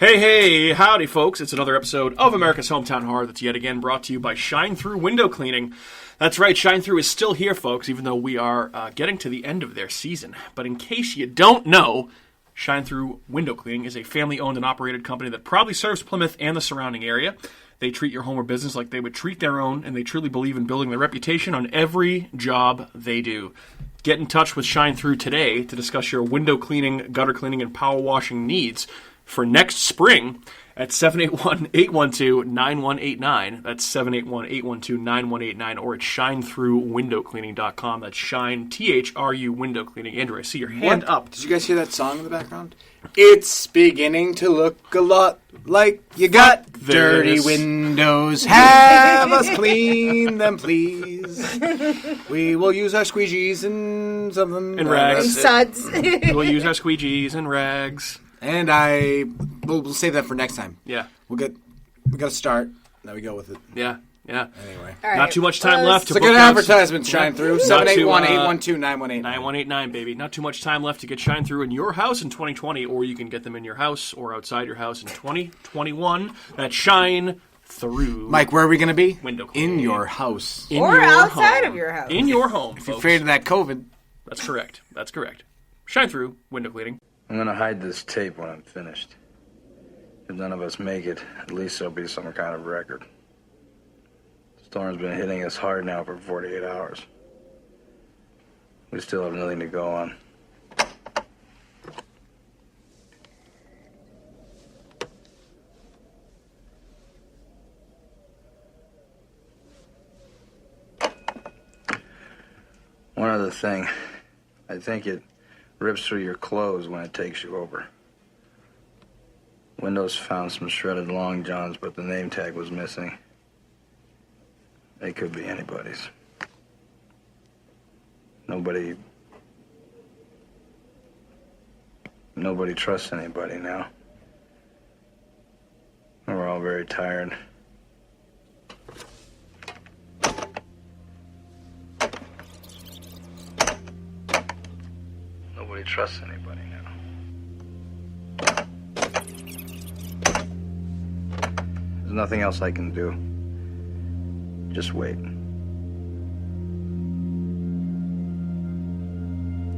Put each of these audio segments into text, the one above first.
Hey, howdy folks. It's another episode of America's Hometown Horror that's yet again brought to you by Shine Through Window Cleaning. That's right, Shine Through is still here, folks, even though we are getting to the end of their season. But in case you don't know, Shine Through Window Cleaning is a family-owned and operated company that proudly serves Plymouth and the surrounding area. They treat your home or business like they would treat their own, and they truly believe in building their reputation on every job they do. Get in touch with Shine Through today to discuss your window cleaning, gutter cleaning, and power washing needs for next spring at 781-812-9189. That's 781-812-9189, or at shinethroughwindowcleaning.com. That's shine, T-H-R-U, window cleaning. Andrew, I see your hand up. Did you guys hear that song in the background? It's beginning to look a lot like you got dirty windows. Have us clean them, please. We will use our squeegees and something. And rags. And suds. We'll use our squeegees and rags. And we'll save that for next time. Yeah. We got to start. Now we go with it. Yeah. Anyway. All right. Not too much time left to book. It's a good advertisement, Shine Through. 781-812-9189. 9189, baby. Not too much time left to get Shine Through in your house in 2020, or you can get them in your house or outside your house in 2021. That's Shine Through. Mike, where are we going to be? Window cleaning. In your house. Or outside of your house. In your home, If you're afraid of that COVID. That's correct. Shine Through Window Cleaning. I'm gonna hide this tape when I'm finished. If none of us make it, at least there'll be some kind of record. The storm's been hitting us hard now for 48 hours. We still have nothing to go on. One other thing. I think it rips through your clothes when it takes you over. Windows found some shredded long johns, but the name tag was missing. They could be anybody's. Nobody trusts anybody now. We're all very tired. Nobody trusts anybody now. There's nothing else I can do. Just wait.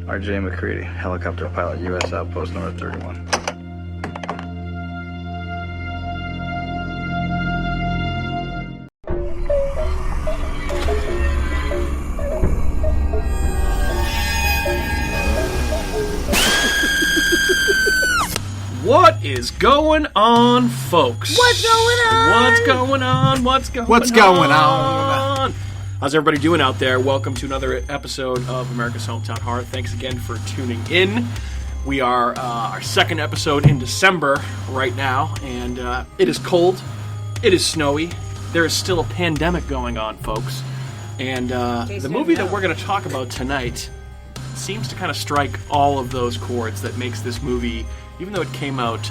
R.J. McCready, helicopter pilot, U.S. Outpost North 31. What is going on, folks? What's going on? What's going on? How's everybody doing out there? Welcome to another episode of America's Hometown Horror. Thanks again for tuning in. We are our second episode in December right now, and it is cold. It is snowy. There is still a pandemic going on, folks. And the movie that we're going to talk about tonight seems to kind of strike all of those chords that makes this movie, even though it came out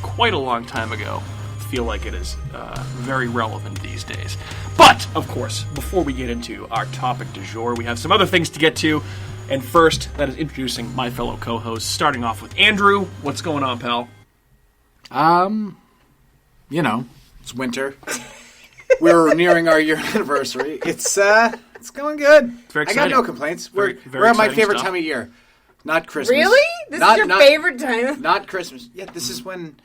quite a long time ago, feel like it is very relevant these days. But, of course, before we get into our topic du jour, we have some other things to get to. And first, that is introducing my fellow co-hosts, starting off with Andrew. What's going on, pal? It's winter. We're nearing our year anniversary. It's going good. It's very I exciting. got no complaints. Very We're at my exciting favorite stuff. time of year. Not Christmas. Really? This is your favorite time? Not Christmas. Yeah, this is when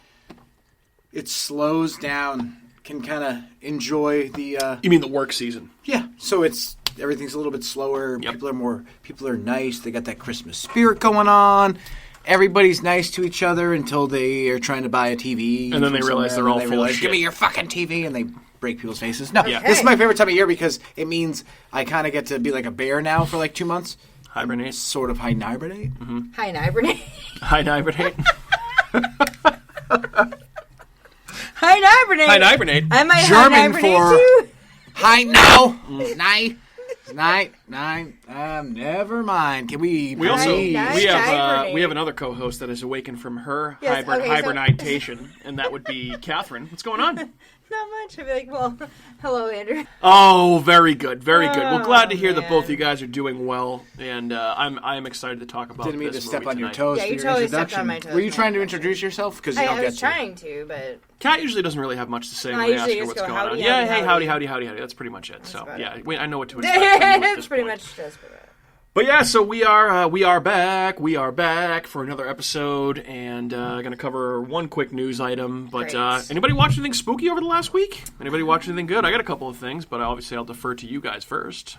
it slows down. Can kind of enjoy the... You mean the work season? Yeah. So everything's a little bit slower. Yep. People are nice. They got that Christmas spirit going on. Everybody's nice to each other until they are trying to buy a TV. And then they realize they're all full of shit. Give me your fucking TV, and they break people's faces. No, Yeah. This is my favorite time of year because it means I kind of get to be like a bear now for like 2 months. Hibernate. Sort of hibernate. Mm-hmm. Hibernate. Hibernate. Hibernate. I might German hibernate for too. hi now. Night. Never mind. Can we? We also Nice we hibernate. have another co-host that has awakened from her Yes, okay, so- hibernation, and that would be Catherine. What's going on? Not much. I'd be like, well, hello, Andrew. Oh, very good, very good. Well, glad to hear that man. both of you guys are doing well, and I'm excited to talk about. Didn't mean to this step movie on your tonight. toes. Yeah, for you your totally stepped introduction. on my toes. Were you trying to introduce yourself? Because you don't I get was to. trying to, but Kat usually doesn't really have much to say No, when I I ask usually her just what's go, going on. howdy, Yeah, howdy, hey, howdy. howdy. That's pretty much it. So about yeah, it. I know what to expect from you at this it's pretty point. much just for that. But yeah, so we are back. We are back for another episode, and going to cover one quick news item. But Great. anybody watch anything spooky over the last week? Anybody watch anything good? I got a couple of things, but obviously I'll defer to you guys first.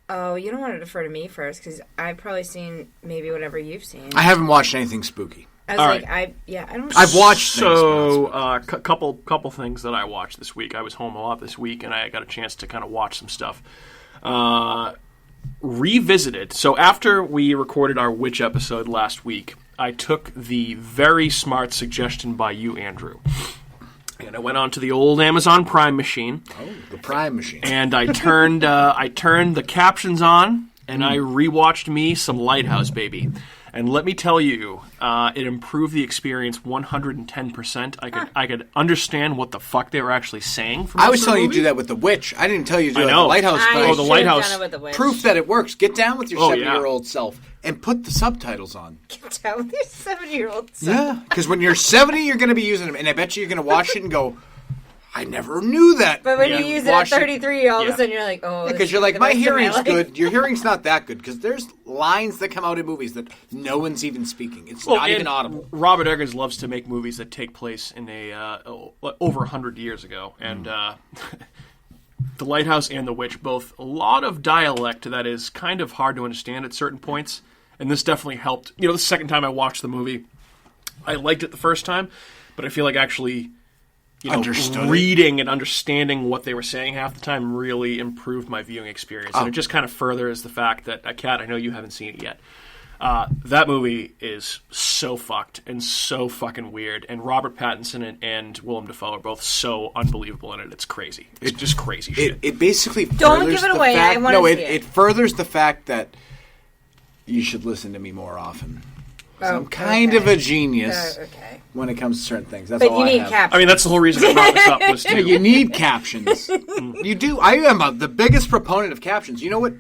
Oh, you don't want to defer to me first, because I've probably seen maybe whatever you've seen. I haven't watched anything spooky. I was All like, right. I don't. I've watched things. So, couple things that I watched this week. I was home a lot this week, and I got a chance to kind of watch some stuff. Revisited. So after we recorded our Witch episode last week, I took the very smart suggestion by you, Andrew, and I went onto the old Amazon Prime machine. Oh, the Prime machine. And I turned the captions on, and I rewatched me some Lighthouse, baby. And let me tell you, it improved the experience 110%. I could understand what the fuck they were actually saying. For I was most of the telling you to movie. do that with The Witch. I didn't tell you to do I that know. with The Lighthouse. I But Oh, the should've Lighthouse. done it with the witch. proof that it works. Get down with your Oh, yeah. 70-year-old self and put the subtitles on. Get down with your 7-year-old son. Yeah, because when you're 70, you're going to be using them, and I bet you you're going to watch it and go, "I never knew that." But when Yeah. you use it at Watch it. 33, all of Yeah. a sudden you're like, oh. Because you're like, the my rest of hearing's life." good. Your hearing's not that good because there's lines that come out in movies that no one's even speaking. It's Well, not even and audible. Robert Eggers loves to make movies that take place in over 100 years ago, and The Lighthouse and The Witch both a lot of dialect that is kind of hard to understand at certain points, and this definitely helped. You know, the second time I watched the movie, I liked it the first time, but I feel like actually, Understood it. reading and understanding what they were saying half the time really improved my viewing experience, and it just kind of furthers the fact that Kat, I know you haven't seen it yet. That movie is so fucked and so fucking weird, and Robert Pattinson and Willem Dafoe are both so unbelievable in it. It's crazy. It's just crazy shit. It basically Don't furthers give it the away. I fact- wanna no, see it, it. it furthers the fact that you should listen to me more often. 'Cause I'm kind of a genius Okay. when it comes to certain things. That's But all you I need have. captions. I mean, that's the whole reason I brought this up was Yeah, to you need captions. You do. I am the biggest proponent of captions. You know what?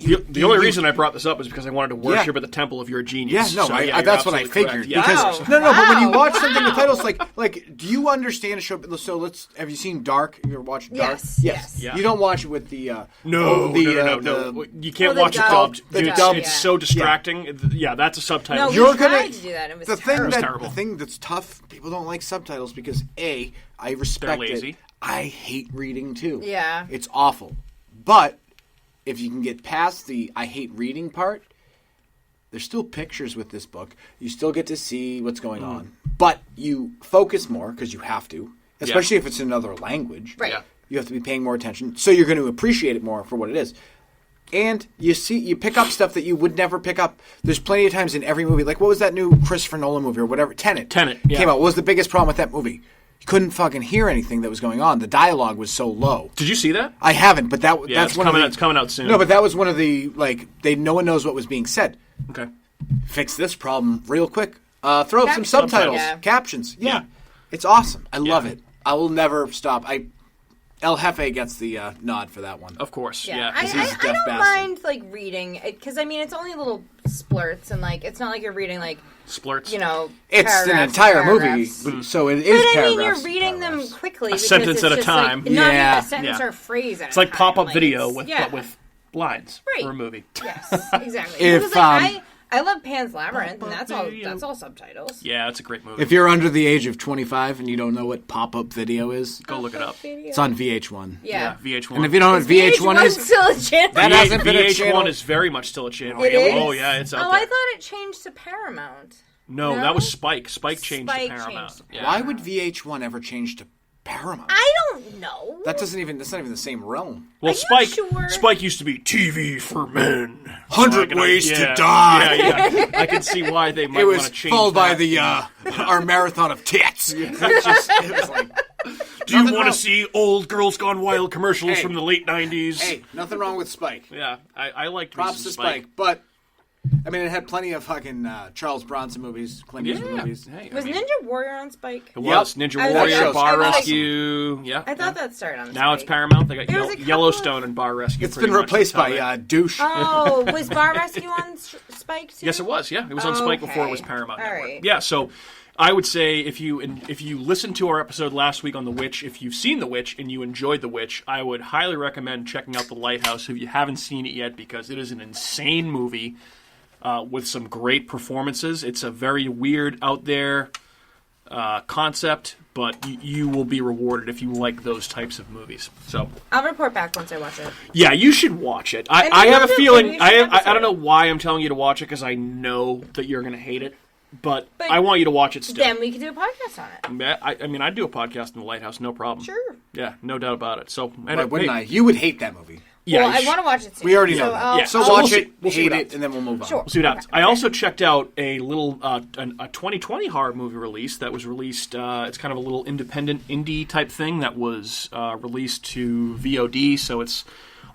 The only reason I brought this up is because I wanted to worship at the temple of your Yeah, genius. no, So, I, you're that's what I absolutely figured. correct. Because Yes. no, but when you Wow, watch something with wow. titles like, do you understand a show? So let's. Have you seen Dark? You ever watched Dark? Yes. Yeah. You don't watch it with the. No, the, no. You can't the watch it dubbed- dubbed. the Dude, dubbed, it's yeah. so distracting. Yeah, that's a subtitle. No, You're we gonna tried to do that. It was the thing terrible. that terrible. the thing that's tough. People don't like subtitles because I respect lazy. it. I hate reading too. Yeah. It's awful. But if you can get past the I hate reading part, there's still pictures with this book. You still get to see what's going on. But you focus more because you have to, especially if it's in another language. Right. Yeah. You have to be paying more attention. So you're going to appreciate it more for what it is. And you pick up stuff that you would never pick up. There's plenty of times in every movie. Like, what was that new Christopher Nolan movie or whatever? Tenet. Yeah. Came out. What was the biggest problem with that movie? You couldn't fucking hear anything that was going on. The dialogue was so low. Did you see that? I haven't, but Yeah, that's it's one coming of out. It's coming out soon. No, but that was one of the no one knows what was being said. Okay. Fix this problem real quick. Throw up some Captions. subtitles, Yeah. captions. Yeah. Yeah. It's awesome. I love Yeah. it. I will never stop. El Jefe gets the nod for that one. Of course. Yeah, Yeah. I, This is I Deaf don't Bastard. mind like reading because I mean it's only little splurts and like it's not like you're reading like Splurts. It's an paragraphs entire and movie, paragraphs. so it is But I mean, paragraphs. you're reading them paragraphs. quickly. A because sentence it's at a just, time. Like, not Yeah. even a sentence Yeah. or a phrase. At It's like a time. pop-up Like, video it's- with yeah. but with lines Right. for a movie. Yes, exactly. If, because, like, I love Pan's Labyrinth, and that's all subtitles. Yeah, that's a great movie. If you're under the age of 25 and you don't know what pop-up video is, Go look it up. it's on VH1. Yeah. VH1. And if you don't know what VH1 VH1's is, still a channel. That hasn't been a VH1 channel. is very much still a channel. It Yeah, is? Oh yeah, it's out Oh, there. I thought it changed to Paramount. No, No? that was Spike. Spike changed Spike to Paramount. changed to Yeah. why would VH1 ever change to Paramount? I don't know. That's not even the same realm. Well, Are you Spike. sure? Spike used to be TV for men. 100 So I Ways to yeah, Die. Yeah. I can see why they might It want was to change. followed by that. the our marathon of tits. It was like, do you Nothing want wrong. to see old Girls Gone Wild commercials Hey. from the late '90s? Hey, nothing wrong with Spike. Yeah, I liked Props me to some Spike, but I mean, it had plenty of fucking Charles Bronson movies, Clint Eastwood movies. Hey, Was Ninja Warrior on Spike? It was Ninja I was Warrior, like- Bar I was like- Rescue. Yeah. I thought that started on Now Spike. it's Paramount. They got There was a couple Yellowstone of- and Bar Rescue. It's pretty been much. replaced That's how by they- Douche. Oh, was Bar Rescue on Spike too? Yes, it was. Yeah, it was on Spike before it was Okay. Paramount All Network. right. Yeah, so I would say if you listened to our episode last week on The Witch, if you've seen The Witch and you enjoyed The Witch, I would highly recommend checking out The Lighthouse if you haven't seen it yet, because it is an insane movie with some great performances. It's a very weird, out there concept, but you will be rewarded if you like those types of movies. So I'll report back once I watch it. yeah, you should watch it. And I maybe have a we'll do a feeling. continuation I don't know episode. why I'm telling you to watch it, because I know that you're going to hate it. But I want you to watch it still. Then we can do a podcast on it. I mean, I'd do a podcast in the Lighthouse, no problem. Sure. Yeah, no doubt about it. So, Why wouldn't I? You would hate that movie. Yeah, Well, I want to watch it soon. We already know that. I'll- Yeah. So I'll- watch we'll it, see- we'll see hate what it, happens. and then we'll move on. Sure. See what happens. Okay. I also checked out a little a 2020 horror movie release that was released. It's kind of a little independent indie type thing that was released to VOD. So it's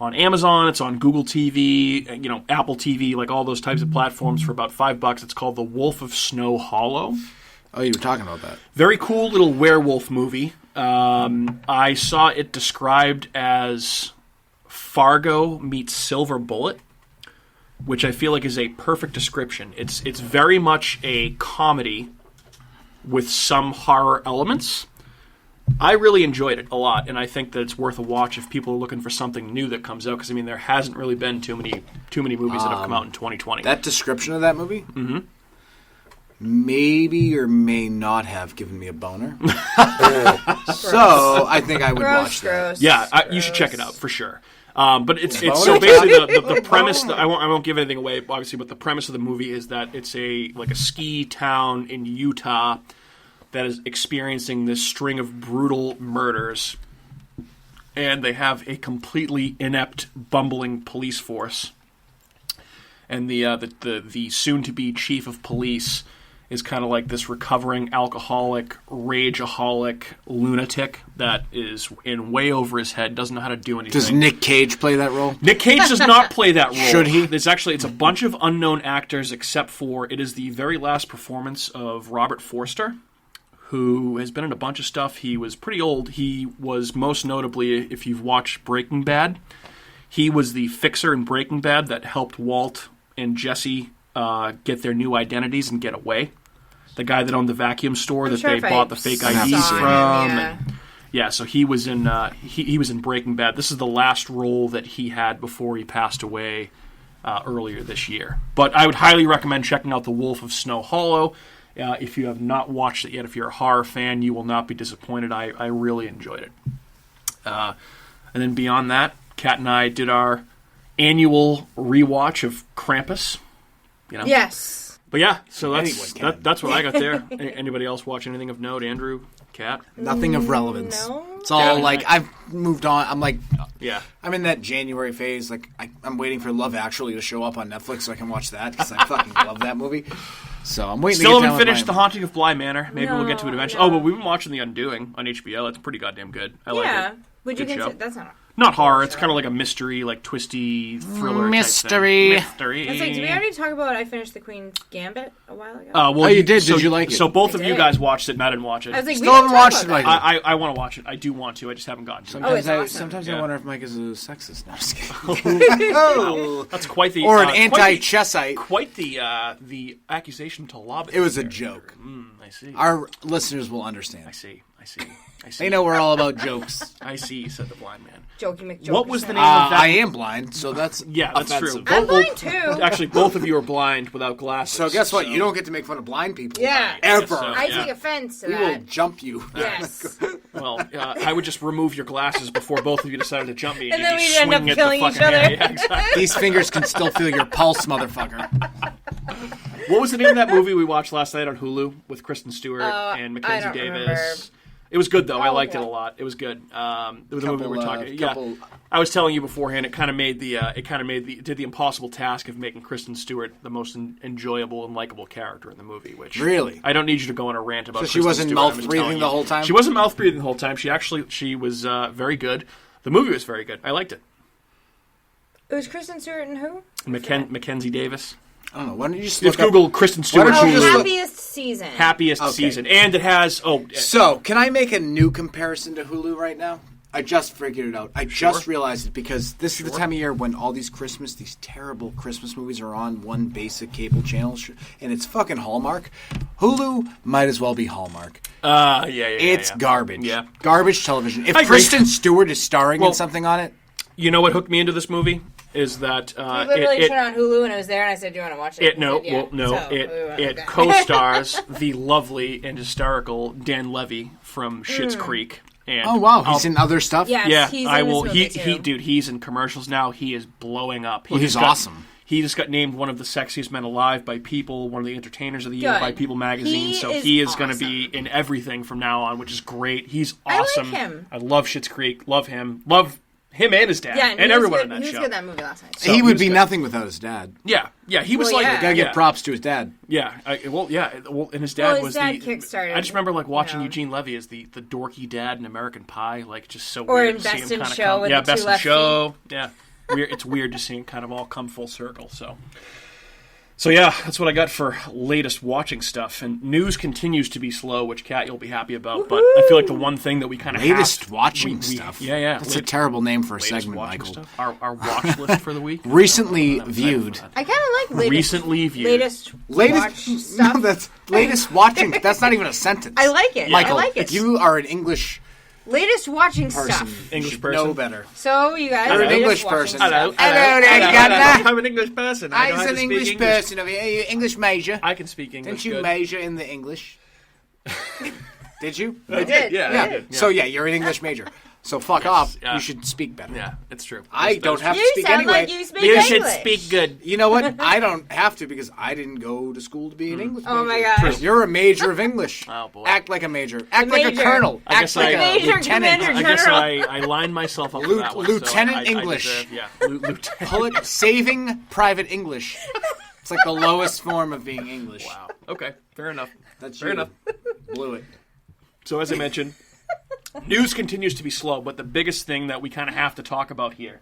on Amazon, it's on Google TV, Apple TV, like all those types of platforms for about $5. It's called The Wolf of Snow Hollow. Oh, you were talking about that. Very cool little werewolf movie. I saw it described as Fargo meets Silver Bullet, which I feel like is a perfect description. It's very much a comedy with some horror elements. I really enjoyed it a lot, and I think that it's worth a watch if people are looking for something new that comes out, because I mean there hasn't really been too many movies that have come out in 2020. That description of that movie maybe or may not have given me a boner. So I think I would watch that. Gross. Yeah, you should check it out for sure. But it's so basically the premise. I won't give anything away, obviously. But the premise of the movie is that it's a ski town in Utah that is experiencing this string of brutal murders, and they have a completely inept, bumbling police force. And the soon-to-be chief of police is kind of like this recovering alcoholic, rageaholic lunatic that is in way over his head, doesn't know how to do anything. Does Nick Cage play that role? Nick Cage does not play that role. Should he? It's a bunch of unknown actors, except for it is the very last performance of Robert Forster, who has been in a bunch of stuff. He was pretty old. He was most notably, if you've watched Breaking Bad, he was the fixer in Breaking Bad that helped Walt and Jesse get their new identities and get away. The guy that owned the vacuum store that they bought the fake IDs from. Yeah. Yeah, so he was in he was in Breaking Bad. This is the last role that he had before he passed away earlier this year. But I would highly recommend checking out The Wolf of Snow Hollow. If you have not watched it yet, if you're a horror fan, you will not be disappointed. I really enjoyed it. And then beyond that, Kat and I did our annual rewatch of Krampus. Yes. But yeah, so Anyone can. that's what I got there. Anybody else watch anything of note? Andrew, Kat? Nothing of relevance. No. It's all Yeah. like I've moved on. I'm like, Yeah. I'm in that January phase. Like I'm waiting for Love Actually to show up on Netflix so I can watch that because I fucking love that movie. So I'm waiting. Still to get haven't down finished with The Haunting of Bly Manor. Maybe we'll get to it No, eventually. no. Oh, but we've been watching The Undoing on HBO. That's pretty goddamn good. I like Yeah. it. Would you Good consider show. that's not? Not horror. It's kind of like a mystery, like twisty thriller. Mystery. Type thing. Mystery. It's like, did we already talk about I finished The Queen's Gambit a while ago? Well, Oh, you did? So, Did you like it? So both I of you did. guys watched it. Matt didn't watch it. I was like, Still we haven't didn't talk watched about it, that. I want to watch it. I do want to. I just haven't gotten to it. Sometimes, it's I, awesome. sometimes Yeah. I wonder if Mike is a sexist. No, I'm just kidding. Oh. That's quite the Or an quite the- anti-Chessite. Quite the accusation to lob. It was a joke. I see. Our listeners will I understand. see. They know we're all about jokes. I see. Said the blind man. Jokey McJokey. What was the name of that? I am blind, so that's Yeah, that's offensive. true. I'm blind too. Actually, both of you are blind without glasses. So guess what? You don't get to make fun of blind people. Yeah. Ever. so. I Yeah. take offense to We will that. jump you. Yes. Well, I would just remove your glasses before both of you decided to jump me, And you'd then be we'd end up swinging at killing the each fucking other. air. Yeah, exactly. These fingers can still feel your pulse, motherfucker. What was the name of that movie we watched last night on Hulu with Kristen Stewart and I Mackenzie don't Davis? remember. It was good though. I Oh, liked it okay. a lot. It was good. It was a movie we were talking. couple- I was telling you beforehand. It kind of made did the impossible task of making Kristen Stewart the most enjoyable and likable character in the movie. Which Really? I don't need you to go on a rant about. So she Kristen wasn't Stewart, I'm mouth just breathing telling the you. whole time? She wasn't mouth breathing the whole time. She was very good. The movie was very good. I liked it. It was Kristen Stewart and who? Mackenzie Davis. I don't know. Why don't you just Just look up... Google Kristen Stewart don't you Hulu. just look- Happiest season. Happiest season. And it has... So, can I make a new comparison to Hulu right now? I just figured it out. I just realized it because this is the time of year when all these terrible Christmas movies are on one basic cable channel, and it's fucking Hallmark. Hulu might as well be Hallmark. It's garbage. Yeah. Garbage television. If I agree. Kristen Stewart is starring in something on it... You know what hooked me into this movie? Is that... You literally turned on Hulu and it was there, and I said, do you want to watch it? It co-stars the lovely and hysterical Dan Levy from Schitt's Creek. And Oh, wow. He's in other stuff? Yes, he's in this movie, too. Dude, he's in commercials now. He is blowing up. He's awesome. He just got named one of the sexiest men alive by People, one of the entertainers of the year Good. by People magazine. He is going to be in everything from now on, which is great. He's awesome. I like him. I love Schitt's Creek. Love him. Love him and his dad. Yeah, and everyone in that He show. was good in that movie last night. So he would be good. nothing without his dad. Yeah. He was like... yeah. Gotta give props to his dad. Yeah, and his dad was kickstarted, I just remember watching you know. Eugene Levy as the dorky dad in American Pie, just so Or weird in to see Best him in kind of Show come. with Yeah, the Best two in left Show. Yeah, weird. It's weird to see him kind of all come full circle. So yeah, that's what I got for latest watching stuff. And news continues to be slow, which, Kat, you'll be happy about. But I feel like the one thing that we kind of Latest watching stuff. Yeah. That's a terrible name for a latest segment, watching Michael. stuff. Our watch list for the week. Recently viewed. I kind of like Recently viewed. latest watch stuff. No, that's latest watching. That's not even a sentence. I like it. Michael, I like it. you are an English Latest watching person. stuff. English should person. know better. So, you guys, You're an latest English watching person. stuff. Hello there, Governor. I'm an English person. I know how I'm to an speak English person over here. Are you English major? I can speak English. Didn't you good. major in the English? Did you? I did. Yeah, Yeah. I did. So you're an English major. So fuck off. yeah. You should speak better. Yeah, it's true. I don't have to You speak sound anyway. like you speak You English. should speak good. You know what? I don't have to because I didn't go to school to be an English major. Oh my gosh. You're a major of English. Oh, boy. Act like a major. Act like a major. colonel. I Act guess like I- a Major lieutenant. commander. I guess General. I lined myself up for that one. Lieutenant so English. Lieutenant. Pull it. Saving Private English. It's like the lowest form of being English. Wow. Okay. Fair enough. That's fair you. enough. Blew it. So as I mentioned, news continues to be slow, but the biggest thing that we kind of have to talk about here,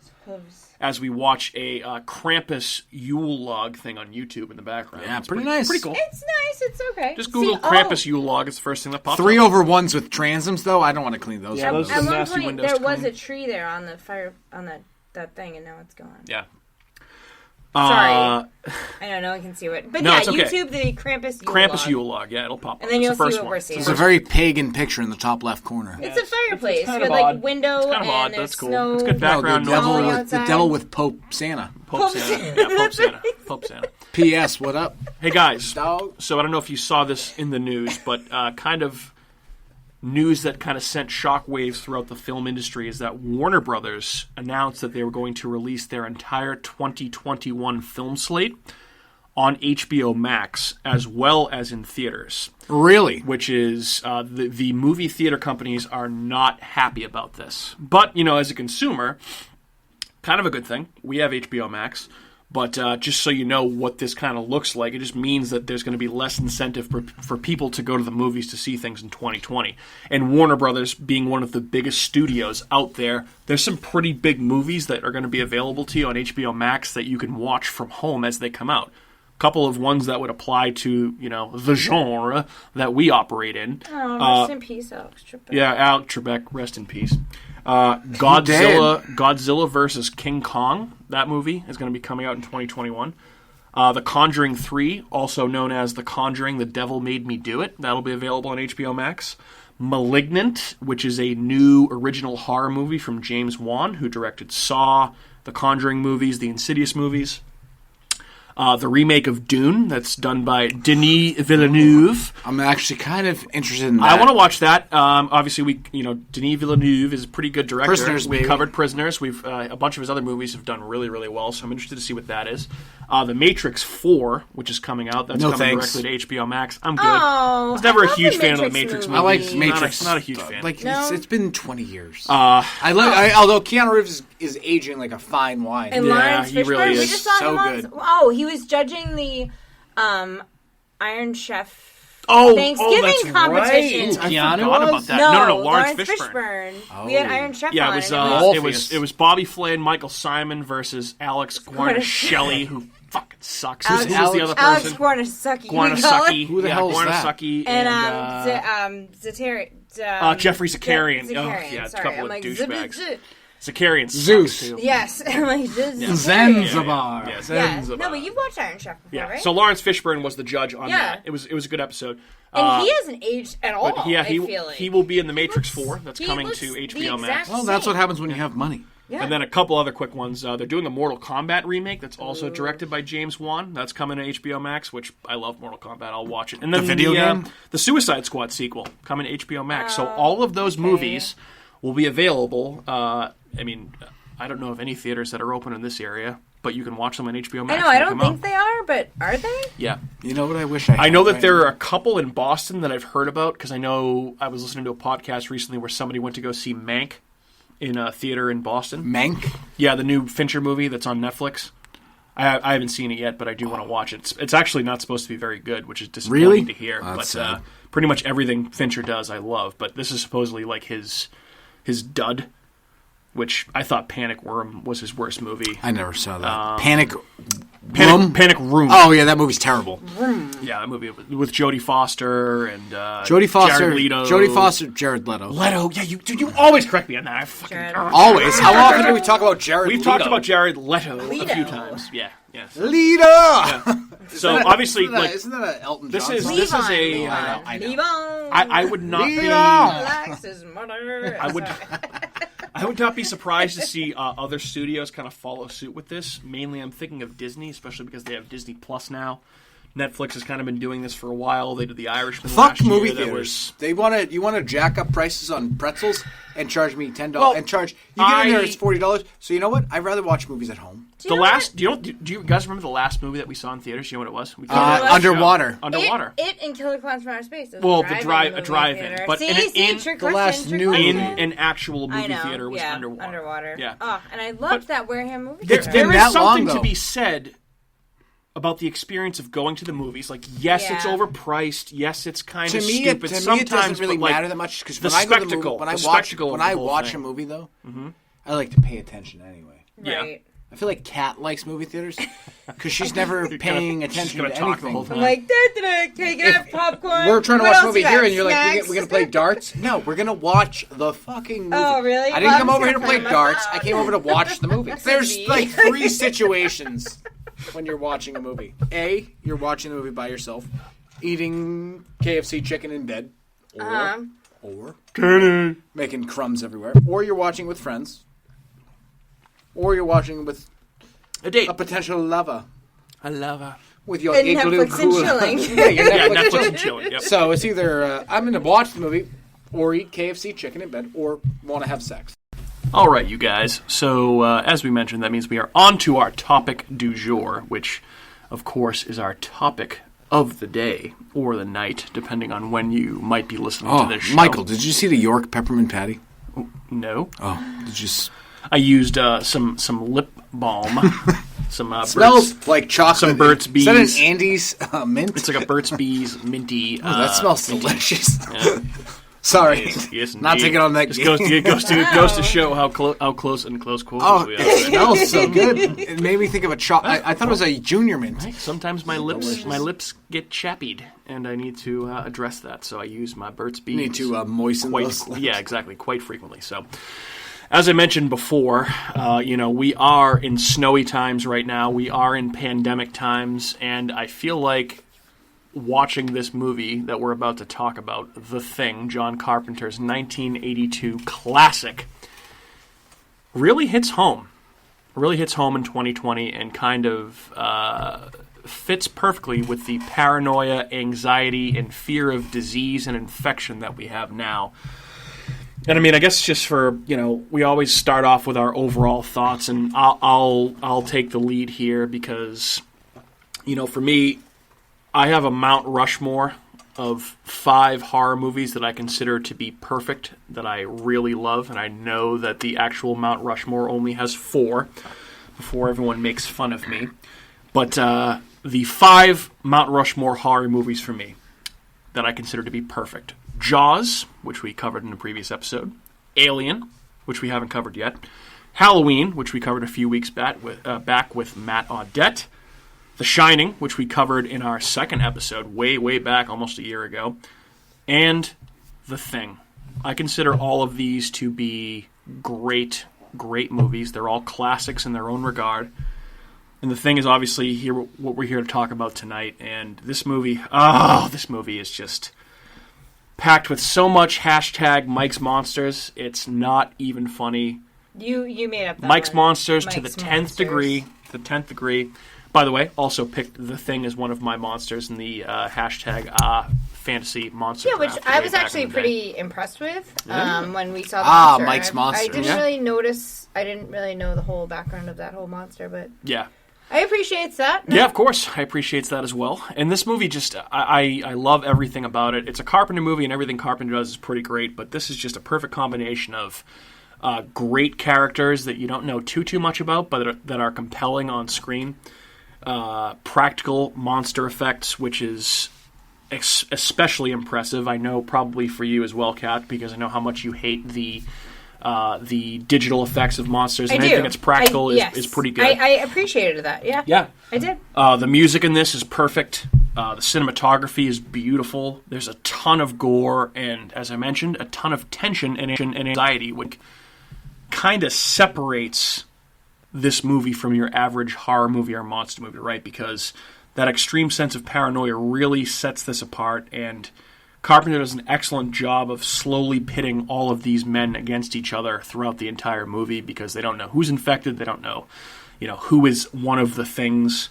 as we watch a Krampus Yule log thing on YouTube in the background. Yeah, It's pretty nice. Pretty cool. It's nice. It's okay. Just Google See, Krampus Yule log. It's the first thing that pops 3 up. over 1s with transoms, though. I don't want to clean those. Yeah, up. those are At the one nasty point, windows there to was clean. a tree there on the fire on that thing, and now it's gone. Yeah. Sorry. I know no one can see it, but No, yeah, it's okay. YouTube the Krampus Yule Krampus log. Yule log. Yeah, it'll pop up. And then It's you'll the first see what one. we're It's the seeing. There's a very pagan picture in the top left corner. It's a fireplace kind with of like odd. window It's kind of and odd. there's That's cool. snow. It's good No, background. the devil, Snowing with, the outside. devil with Pope Santa. Pope Santa. Yeah, Pope Santa. Pope Santa. P.S. What up, Hey guys, dog? so I don't know if you saw this in the news, but kind of news that kind of sent shockwaves throughout the film industry is that Warner Brothers announced that they were going to release their entire 2021 film slate on HBO Max as well as in theaters, Really? which is the movie theater companies are not happy about this. But, as a consumer, kind of a good thing. We have HBO Max. But just so you know what this kind of looks like, it just means that there's going to be less incentive for people to go to the movies to see things in 2020. And Warner Brothers, being one of the biggest studios out there, there's some pretty big movies that are going to be available to you on HBO Max that you can watch from home as they come out. A couple of ones that would apply to, the genre that we operate in. Oh, rest in peace, Alex Trebek. Yeah, Alex Trebek, rest in peace. Godzilla versus King Kong. That movie is going to be coming out in 2021. The Conjuring 3, also known as The Conjuring, The Devil Made Me Do It. That'll be available on HBO Max. Malignant, which is a new original horror movie from James Wan, who directed Saw, the Conjuring movies, the Insidious movies. The remake of Dune, that's done by Denis Villeneuve. I'm actually kind of interested in that. I want to watch that. Obviously, Denis Villeneuve is a pretty good director. Prisoners, we baby. covered Prisoners. We've a bunch of his other movies have done really, really well. So I'm interested to see what that is. The Matrix 4, which is coming out, that's coming thanks. directly to HBO Max. I'm good. Oh, I was never I a love huge the fan of the Matrix Matrix movies. movies. I like Matrix. Not a huge fan. Like No? it's been 20 years. Although Keanu Reeves is aging like a fine wine. And Yeah, Lawrence he really Fishburne, we is. just saw So him on. good. Oh, he was judging the Iron Chef Oh, Thanksgiving that's competition. Right. I Keanu forgot was? about that. No, Lawrence Fishburne. We had Iron Chef Yeah, on. it was and Morpheus. it was Bobby Flay and Michael Simon versus Alex Guarnaschelli, who fucking sucks. Alex- Who's the other Alex person? Guarnasaki. Guarnasaki. Who the hell is that? Guarnasaki And Jeffrey Zakarian. Zakarian. Yeah, a Sorry, couple I'm of like, douchebags. Zakarian Zeus. sucks, too. Yes. I'm like, Zanzibar. Yeah, Yeah. Zanzibar. No, but you've watched Iron Chef before, Yeah. right? So Lawrence Fishburne was the judge on Yeah. that. It was a good episode. And he hasn't aged at all. But yeah, I feel like he will be in The Matrix looks- 4. That's he coming looks to the HBO Max. exact Well, that's what same. happens when you have money. Yeah. And then a couple other quick ones. They're doing a Mortal Kombat remake that's also directed by James Wan. That's coming to HBO Max, which I love Mortal Kombat. I'll watch it. And then The video game? the Suicide Squad sequel coming to HBO Max. So all of those movies will be available. I don't know of any theaters that are open in this area, but you can watch them on HBO Max. I know. when I they don't come think out. they are, but are they? Yeah. You know what I wish I had? I know that right there now? are a couple in Boston that I've heard about because I know I was listening to a podcast recently where somebody went to go see Mank in a theater in Boston. Mank? Yeah, the new Fincher movie that's on Netflix. I haven't seen it yet, but I do want to watch it. It's actually not supposed to be very good, which is disappointing Really? to hear. That's But sad. pretty much everything Fincher does, I love. But this is supposedly like his dud, which I thought Panic Room was his worst movie. I never saw that. Panic Panic Room. Oh, yeah, that movie's terrible. Yeah, that movie with Jodie Foster and Jodie Foster. Jared Leto. Jodie Foster, Jared Leto. Leto. Yeah, you always correct me on that. I fucking, Jared. Always. How often do we talk about Jared We've Leto? talked about Jared Leto a Leto. few times. Yeah, yes. Leto! So obviously, Isn't that, like isn't that an Elton this John is song? this is Levon, a. Levon, I know. Levon. I would not be. Likes his mother. I would. I would not be surprised to see other studios kind of follow suit with this. Mainly, I'm thinking of Disney, especially because they have Disney Plus now. Netflix has kind of been doing this for a while. They did The Irishman Fuck last movie year. That theaters. You want to jack up prices on pretzels and charge me $10 Well, and charge you get in there I- it's $40. So you know what? I'd rather watch movies at home. Do you guys remember the last movie that we saw in theaters? Do you know what it was? We Underwater. Underwater. It and Killer Clowns from Outer Space. Those Well, were the drive-in drive-in, movie theater. but in trick the question, last trick new question. in an actual I movie know, theater was yeah, Underwater. Yeah. Oh, and I loved that Wareham movie There, theater. there been is that long, something to though. be said about the experience of going to the movies. Like, yes, it's Yeah. overpriced. Yes, it's kind To of me, stupid. it Sometimes, doesn't really but, like, matter that much because the when I go to the movie, spectacle, when I the watch spectacle of when the I whole watch thing. a movie though, I like to pay attention anyway. Yeah. Right. I feel like Kat likes movie theaters because she's never paying attention gonna to talk the anything. whole time. I'm like, can you get popcorn? We're trying to What watch a else movie you here, got? and you're like, Snacks? we're gonna play darts. No, we're gonna watch the fucking movie. Oh, really? I didn't Well, come I'm over here to just play gonna darts. find I out. came over to watch the movie. There's me. like 3 situations when you're watching a movie. A, you're watching the movie by yourself, eating KFC chicken in bed, or making crumbs everywhere, or you're watching with friends, or you're watching with a date. a potential lover. I love her. With your And igloo Netflix and cooler. chilling. Yeah, your Yeah, Netflix. Netflix and chilling. Yep. So it's either I'm going to watch the movie or eat KFC chicken in bed or want to have sex. All right, you guys. So, as we mentioned, that means we are on to our topic du jour, which, of course, is our topic of the day or the night, depending on when you might be listening to this show. Michael, did you see the York peppermint patty? No. Oh, did you I used some lip balm. Some smells Burt's, like chocolate. some Burt's Is that an Bees. Andes mint? It's like a Burt's Bees minty. that smells delicious. Yeah. Sorry, Yes, not indeed. taking on that. Just game. goes to show how close and close quarters Oh, we it are. smells so good. It made me think of a chocolate. I thought it was a junior mint. Right? Sometimes my lips get chappied, and I need to address that. So I use my Burt's Bees. You need to moisten those. Yeah, exactly, quite frequently. So, as I mentioned before, we are in snowy times right now. We are in pandemic times, and I feel like watching this movie that we're about to talk about, The Thing, John Carpenter's 1982 classic, really hits home. Really hits home in 2020 and kind of fits perfectly with the paranoia, anxiety, and fear of disease and infection that we have now. And I mean, I guess just for, we always start off with our overall thoughts, and I'll take the lead here because, for me, I have a Mount Rushmore of 5 horror movies that I consider to be perfect, that I really love, and I know that the actual Mount Rushmore only has 4 before everyone makes fun of me. But the 5 Mount Rushmore horror movies for me that I consider to be perfect: Jaws, which we covered in a previous episode; Alien, which we haven't covered yet; Halloween, which we covered a few weeks back with Matt Audette; The Shining, which we covered in our second episode way, way back, almost a year ago, and The Thing. I consider all of these to be great, great movies. They're all classics in their own regard. And The Thing is obviously what we're here to talk about tonight. And this movie is just packed with so much hashtag Mike's Monsters. It's not even funny. You made up that Mike's one. Monsters Mike's to the 10th Monsters. degree. The 10th degree. By the way, also picked The Thing as one of my monsters in the hashtag fantasy monster. Yeah, which draft I way was back actually in the day. pretty impressed with when we saw the Ah, monster. Mike's Monsters. I didn't Yeah. really notice. I didn't really know the whole background of that whole monster, but Yeah. I appreciate that. Yeah, of course. I appreciate that as well. And this movie just, I love everything about it. It's a Carpenter movie, and everything Carpenter does is pretty great, but this is just a perfect combination of great characters that you don't know too much about, but that are compelling on screen. Practical monster effects, which is especially impressive. I know probably for you as well, Kat, because I know how much you hate the digital effects of monsters. And anything that's practical is pretty good. I appreciated that. Yeah. Yeah. I did. The music in this is perfect. The cinematography is beautiful. There's a ton of gore and, as I mentioned, a ton of tension and anxiety, which kind of separates this movie from your average horror movie or monster movie, right? Because that extreme sense of paranoia really sets this apart, and Carpenter does an excellent job of slowly pitting all of these men against each other throughout the entire movie because they don't know who's infected, they don't know, who is one of the things.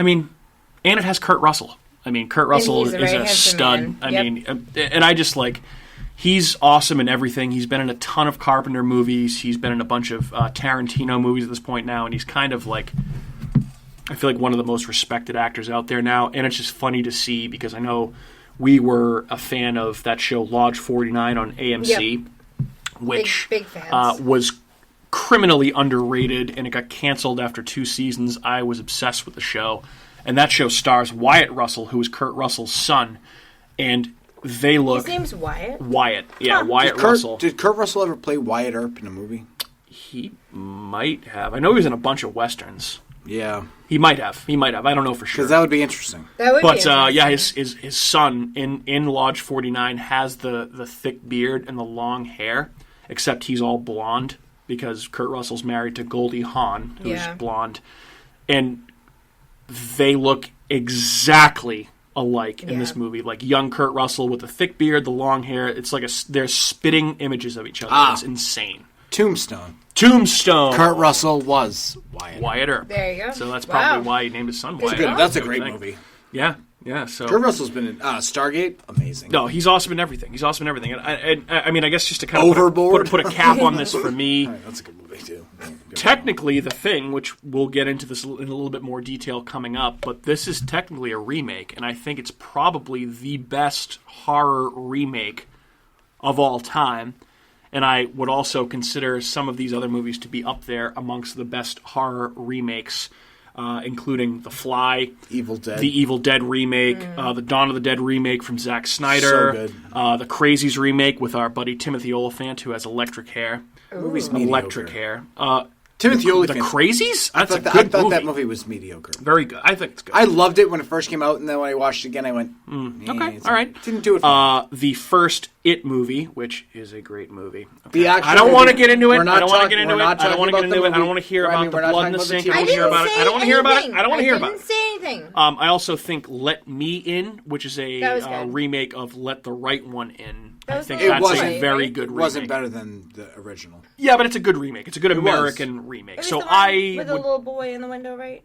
I mean, and it has Kurt Russell. I mean, Kurt Russell is a stud. Man. Yep. I mean, and I just he's awesome in everything. He's been in a ton of Carpenter movies. He's been in a bunch of Tarantino movies at this point now, and he's kind of I feel like one of the most respected actors out there now. And it's just funny to see because I know we were a fan of that show Lodge 49 on AMC, which big fans. Was criminally underrated, and it got canceled after 2 seasons. I was obsessed with the show, and that show stars Wyatt Russell, who is Kurt Russell's son, and they look... His name's Wyatt? Wyatt, yeah, Huh. Wyatt Russell. Did Kurt Russell ever play Wyatt Earp in a movie? He might have. I know he was in a bunch of Westerns. Yeah. He might have. I don't know for sure. Because that would be interesting. That would be But interesting. yeah, his son in Lodge 49 has the thick beard and the long hair, except he's all blonde because Kurt Russell's married to Goldie Hawn, who's blonde, and they look exactly alike in this movie. Like young Kurt Russell with the thick beard, the long hair. It's like they're spitting images of each other. It's insane. Tombstone. Kurt Russell was Wyatt Earp. There you go. So that's probably why he named his son Wyatt. That's a great movie. Yeah. So Kurt Russell's been in Stargate. Amazing. no, he's awesome in everything. And I mean, I guess just to kind of Overboard? put a cap on this for me. All right, that's a good movie too. Technically, The Thing, which we'll get into this in a little bit more detail coming up, but this is technically a remake, and I think it's probably the best horror remake of all time. And I would also consider some of these other movies to be up there amongst the best horror remakes, including The Fly, the Evil Dead remake, the Dawn of the Dead remake from Zack Snyder, So good. the Crazies remake with our buddy Timothy Olyphant, who has electric hair. Movie's Electric mediocre. hair. Timothy The Olyphant. Crazies? That's a good I thought movie. that movie was mediocre. Very good. I think it's good. I loved it when it first came out, and then when I watched it again, I went, Okay, all right. Didn't do it for me. The first It movie, which is a great movie. The actual I don't want to movie. get into it. We're I not don't want to talking- get into we're it. not I don't want to talking get into about it. the I don't want to hear movie. I mean, about we're the not blood talking in the about the sink. TV. I don't want to hear about it. I don't want to hear about it. I don't want to hear about I it. didn't say anything. I also think Let Me In, which is That a was good. remake of Let the Right One In. That I was think the that's right a one, very right? good It remake. wasn't better than the original. Yeah, but it's a good remake. It's a good was. American remake. It was So the one I with would, the little boy in the window, right?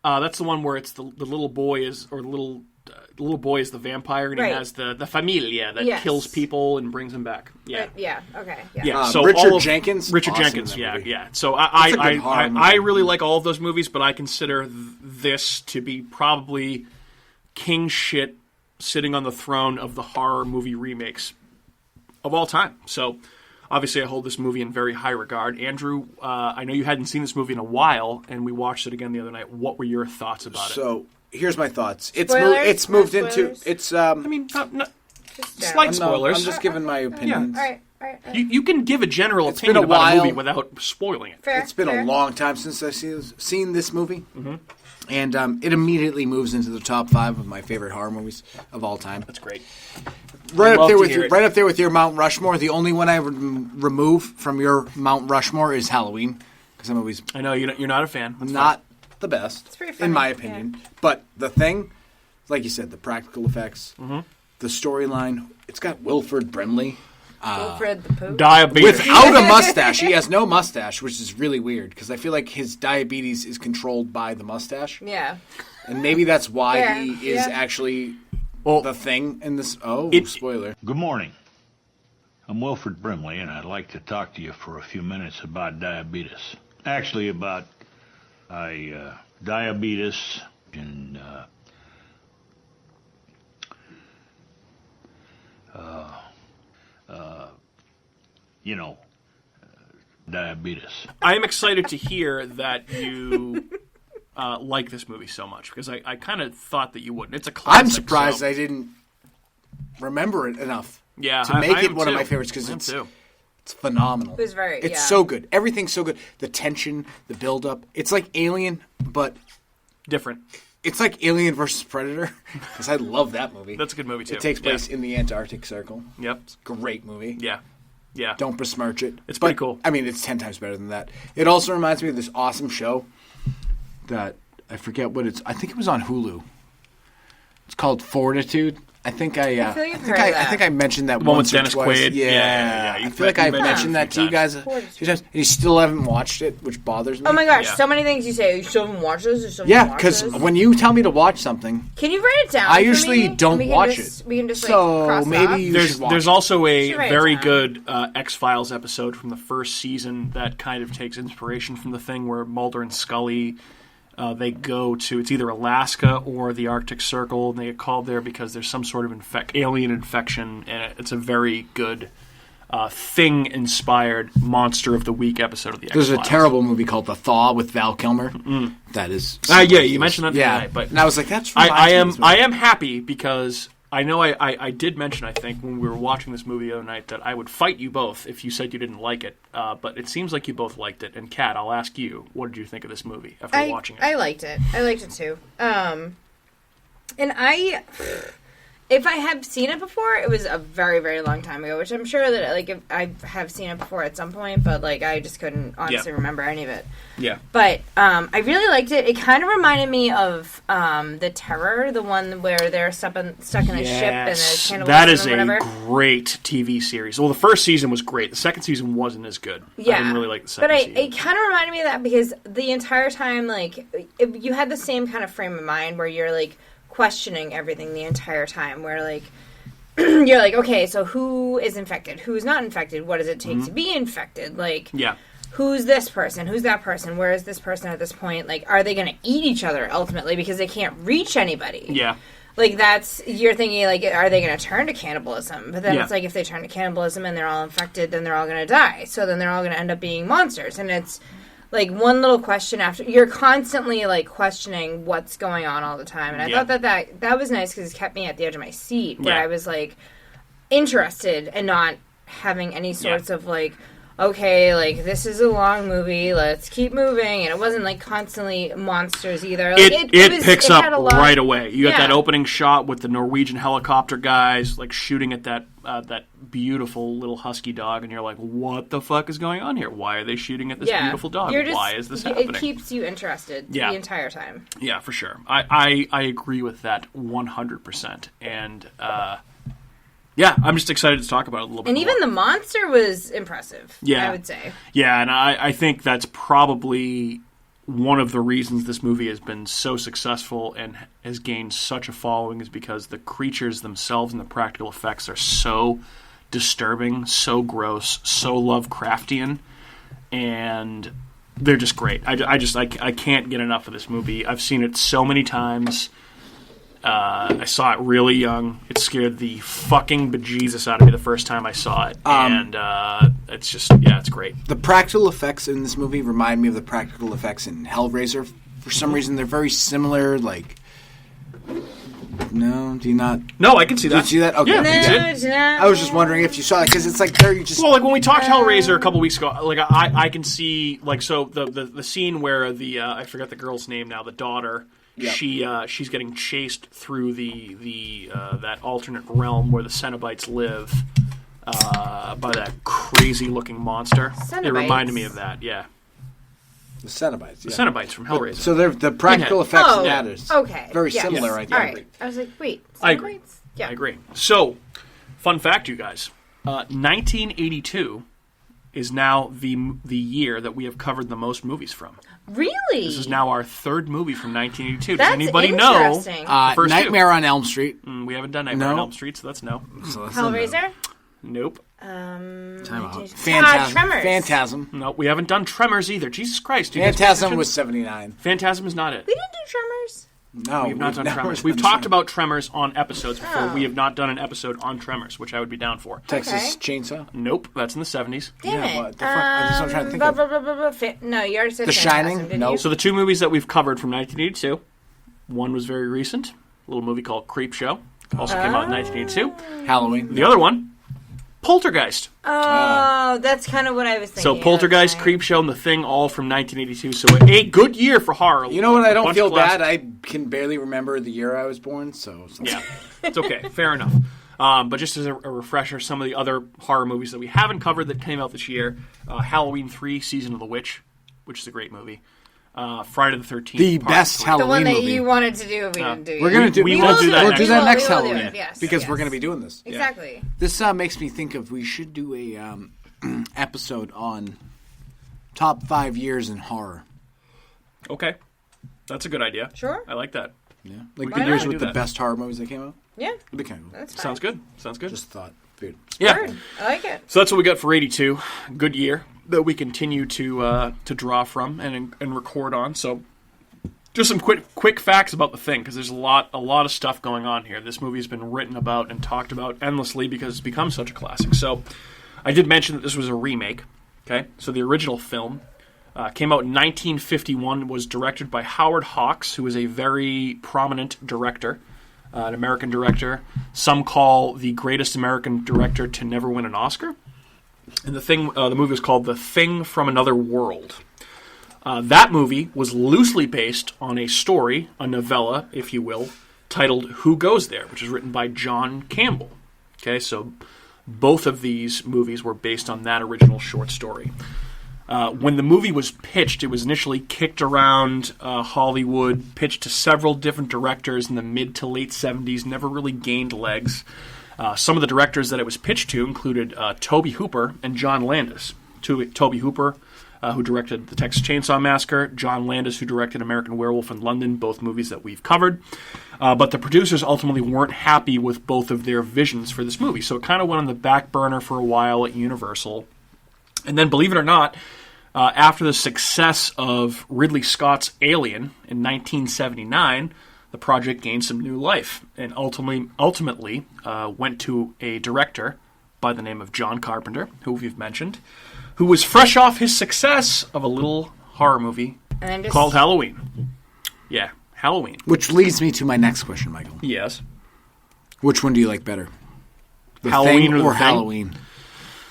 that's the one where it's the little boy is, or the little boy is the vampire, and Right. he has the familia that Yes. kills people and brings them back. Yeah. Yeah. Okay. Yeah. Yeah, so Richard all of, Jenkins? Richard Awesome Jenkins, in that movie. yeah. So That's a good horror I movie. really like all of those movies, but I consider this to be probably king shit sitting on the throne of the horror movie remakes of all time. So obviously I hold this movie in very high regard. Andrew, I know you hadn't seen this movie in a while, and we watched it again the other night. What were your thoughts about it? So here's my thoughts. It's Spoilers? it's moved No into spoilers? it's. I mean, not Just slight I'm spoilers. just giving my opinions. All right. You can give a general It's been opinion a about a movie while. without spoiling it. Fair. It's been fair. a long time since I've seen this movie. And it immediately moves into the top 5 of my favorite horror movies of all time. That's great. Right up there with your Mount Rushmore. The only one I would remove from your Mount Rushmore is Halloween, because I'm always I know you're not a fan. That's not the best, It's pretty funny, in my opinion. yeah. But The Thing, like you said, the practical effects, the storyline. It's got Wilford Brimley. Wilfred the Poop. Diabetes. Without a mustache. He has no mustache, which is really weird, because I feel like his diabetes is controlled by the mustache. Yeah. And maybe that's why Yeah, he is yeah. actually Well, the Thing in this. Oh, spoiler. Good morning. I'm Wilford Brimley, and I'd like to talk to you for a few minutes about diabetes. Actually, about diabetes and diabetes. I am excited to hear that you like this movie so much, because I kind of thought that you wouldn't. It's a classic. I'm surprised so- I didn't remember it enough Yeah, to make I it am one of too. my favorites, because I am it's too. phenomenal. It was very, It's yeah. so good. Everything's so good. The tension, the build-up. It's like Alien, but Different. it's like Alien versus Predator, because I love that movie. That's a good movie too. It takes place Yeah. in the Antarctic Circle. Yep. Great movie. Yeah. Yeah. Don't besmirch it. It's pretty cool. I mean, it's 10 times better than that. It also reminds me of this awesome show that I forget what it's. I think it was on Hulu. It's called Fortitude. I think I feel like I've heard of I that. think I mentioned that one with once Dennis or twice. Quaid? Yeah, Yeah. I You feel like I mentioned mentioned it a that few to you guys times. a few times, and you still haven't watched it, which bothers me. Oh my gosh, Yeah. so many things you say. You still haven't watched this? You still haven't Yeah, watched because this? when you tell me to watch something, Can you write it down? I for usually me? don't We can watch just- it. We can just So cross it maybe off. you There's should watch there's it. also a Should write it very down. good X-Files episode from the first season that kind of takes inspiration from the thing where Mulder and Scully they go to, it's either Alaska or the Arctic Circle, and they get called there because there's some sort of alien infection, and it's a very good Thing-inspired Monster of the Week episode of the X-Files. There's a terrible movie called The Thaw with Val Kilmer. That is. Yeah, you mentioned that the other Yeah, night, but and I was like, that's. I am happy because I know I did mention, I think, when we were watching this movie the other night, that I would fight you both if you said you didn't like it. But it seems like you both liked it. And Kat, I'll ask you, what did you think of this movie after watching it? I liked it. I liked it too. And if I have seen it before, it was a very, very long time ago, which I'm sure that if I have seen it before at some point, but I just couldn't honestly remember any of it. Yeah. But I really liked it. It kind of reminded me of The Terror, the one where they're stuck in a ship and there's cannibalism that is or whatever. a great TV series. Well, the first season was great. The second season wasn't as good. Yeah. I didn't really like the second But season. it kind of reminded me of that because the entire time, you had the same kind of frame of mind where you're, questioning everything the entire time, where, you're like, okay, so who is infected? Who's not infected? What does it take to be infected? Yeah. Who's this person? Who's that person? Where is this person at this point? Are they going to eat each other ultimately because they can't reach anybody? Yeah. You're thinking, are they going to turn to cannibalism? But then Yeah. it's if they turn to cannibalism and they're all infected, then they're all going to die. So then they're all going to end up being monsters. And it's one little question after. You're constantly, questioning what's going on all the time. And I thought that was nice because it kept me at the edge of my seat where Yeah. I was, interested and not having any sorts of, okay, this is a long movie, let's keep moving. And it wasn't, constantly monsters either. It picks up had a lot- right away. You got Yeah. that opening shot with the Norwegian helicopter guys shooting at that beautiful little husky dog, and you're like, "What the fuck is going on here? Why are they shooting at this beautiful dog? Why is this happening?" It keeps you interested Yeah. the entire time. Yeah, for sure. I agree with that 100%. And yeah, I'm just excited to talk about it a little bit. And even more. the monster was impressive. Yeah. I would say. Yeah, and I think that's probably one of the reasons this movie has been so successful and has gained such a following is because the creatures themselves and the practical effects are so disturbing, so gross, so Lovecraftian, and they're just great. I can't get enough of this movie. I've seen it so many times. I saw it really young. It scared the fucking bejesus out of me the first time I saw it. And it's just, it's great. The practical effects in this movie remind me of the practical effects in Hellraiser. For some reason, they're very similar. No, do you not? No, I can see that. Did you see that? Okay. Yeah, Yeah. you did. I was just wondering if you saw it because it's they're just. Well, when we talked Hellraiser a couple weeks ago, I can see so the scene where the I forget the girl's name now, the daughter she's getting chased through the that alternate realm where the Cenobites live by that crazy looking monster. Cenobites? It reminded me of that. Yeah, The Cenobites. the Cenobites from Hellraiser. So the practical effects Oh, matters. okay. Very Yes. similar, I All think. right. I was like, wait. I agree. Cenobites? Yeah. I agree. So, fun fact, you guys: 1982 is now the year that we have covered the most movies from. Really? This is now our third movie from 1982. That's Does anybody know? interesting. the first two? Nightmare on Elm Street. We haven't done Nightmare on No. Elm Street, so that's no. So that's Hellraiser? Nope. Time out. Tremors. Phantasm. No, we haven't done Tremors either. Jesus Christ. You guys pay Phantasm attention? was 79. Phantasm is not it. We didn't do Tremors? No, We have not done never Tremors. done We've talked Tremors. about Tremors on episodes before. Oh. We have not done an episode on Tremors, which I would be down for. Texas Chainsaw. Nope, that's in the 70s. Damn Yeah, it. what the fuck? That's what I'm trying to think of. No, you already said The Phantasm, Shining? didn't No. you? So the two movies that we've covered from 1982, one was very recent, a little movie called Creep Show, also came out in 1982. Halloween. The other one, Poltergeist. Oh, that's kind of what I was thinking. So Poltergeist, Okay. Creep Show, and The Thing, all from 1982. So a good year for horror. You know what? I A don't bunch feel of classics. bad. I can barely remember the year I was born, so. Yeah, it's okay. Fair enough. But just as a refresher, some of the other horror movies that we haven't covered that came out this year, Halloween 3, Season of the Witch, which is a great movie. Friday the 13th. The Part best 3. The Halloween one that movie. you wanted to do, we didn't do. We're gonna do. We will do that We'll next do that time. next We will do Halloween. it, yes, because yes. we're going to be doing this. Exactly. This makes me think of we should do a episode on top 5 years in horror. Okay. That's a good idea. Sure. I like that. Yeah, like Why the years not? with Do the that. best horror movies that came out. Yeah, It'd be kind of cool. that's fine. Sounds good. Sounds good. Just thought, food. Yeah. Word. I like it. So that's what we got for 82. Good year that we continue to draw from and record on. So just some quick facts about The Thing, because there's a lot of stuff going on here. This movie's been written about and talked about endlessly because it's become such a classic. So I did mention that this was a remake. Okay, so the original film came out in 1951, was directed by Howard Hawks, who is a very prominent director, an American director. Some call the greatest American director to never win an Oscar. And the movie was called The Thing from Another World. That movie was loosely based on a story, a novella, if you will, titled Who Goes There, which is written by John Campbell. Okay, so both of these movies were based on that original short story. When the movie was pitched, it was initially kicked around Hollywood, pitched to several different directors in the mid to late 70s, never really gained legs. Some of the directors that it was pitched to included Tobe Hooper and John Landis. Tobe Hooper, who directed The Texas Chainsaw Massacre, John Landis, who directed American Werewolf in London, both movies that we've covered. But the producers ultimately weren't happy with both of their visions for this movie, so it kind of went on the back burner for a while at Universal. And then, believe it or not, after the success of Ridley Scott's Alien in 1979, the project gained some new life and ultimately went to a director by the name of John Carpenter, who we've mentioned, who was fresh off his success of a little horror movie called Halloween. Yeah, Halloween. Which leads me to my next question, Michael. Yes. Which one do you like better? The Halloween Thing or The or Thing? Halloween?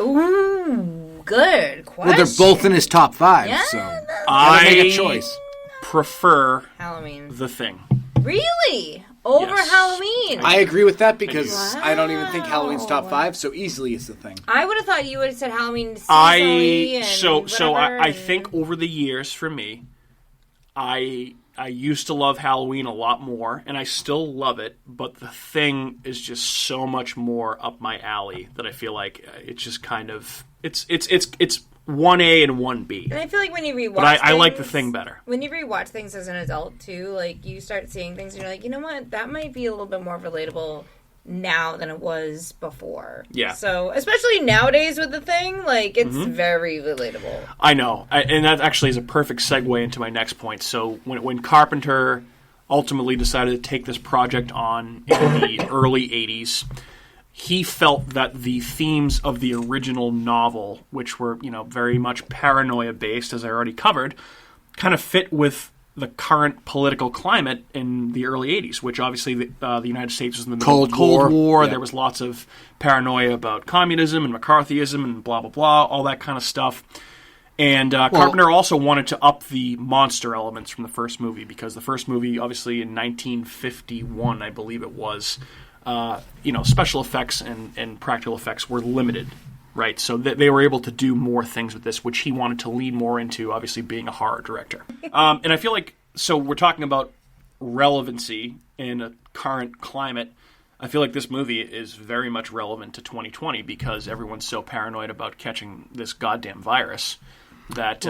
Ooh, good question. Well, they're both in his top 5, Yeah, so that's- gotta make a choice. Prefer Halloween. The Thing. Really? Over Yes. Halloween? I agree with that because Wow. I don't even think Halloween's top 5, so easily it's the Thing. I would have thought you would have said Halloween seasonally and So whatever, I and- think over the years for me, I used to love Halloween a lot more, and I still love it. But The Thing is just so much more up my alley that I feel like it's just kind of it's 1A and 1B. And I feel like when you rewatch But I like The things- Thing better. When you rewatch things as an adult, too, like, you start seeing things and you're like, you know what? That might be a little bit more relatable now than it was before. Yeah. So, especially nowadays with The Thing, like, it's Mm-hmm. very relatable. I know, and that actually is a perfect segue into my next point. So when Carpenter ultimately decided to take this project on in the early 80s, he felt that the themes of the original novel, which were, very much paranoia based, as I already covered, kind of fit with the current political climate in the early 80s, which obviously the United States was in the middle of the Cold War. Yeah. There was lots of paranoia about communism and McCarthyism and blah, blah, blah, all that kind of stuff. And Carpenter also wanted to up the monster elements from the first movie, because the first movie, obviously in 1951, I believe it was, special effects and practical effects were limited, right? So they were able to do more things with this, which he wanted to lean more into, obviously being a horror director. And I feel like, so we're talking about relevancy in a current climate. I feel like this movie is very much relevant to 2020 because everyone's so paranoid about catching this goddamn virus that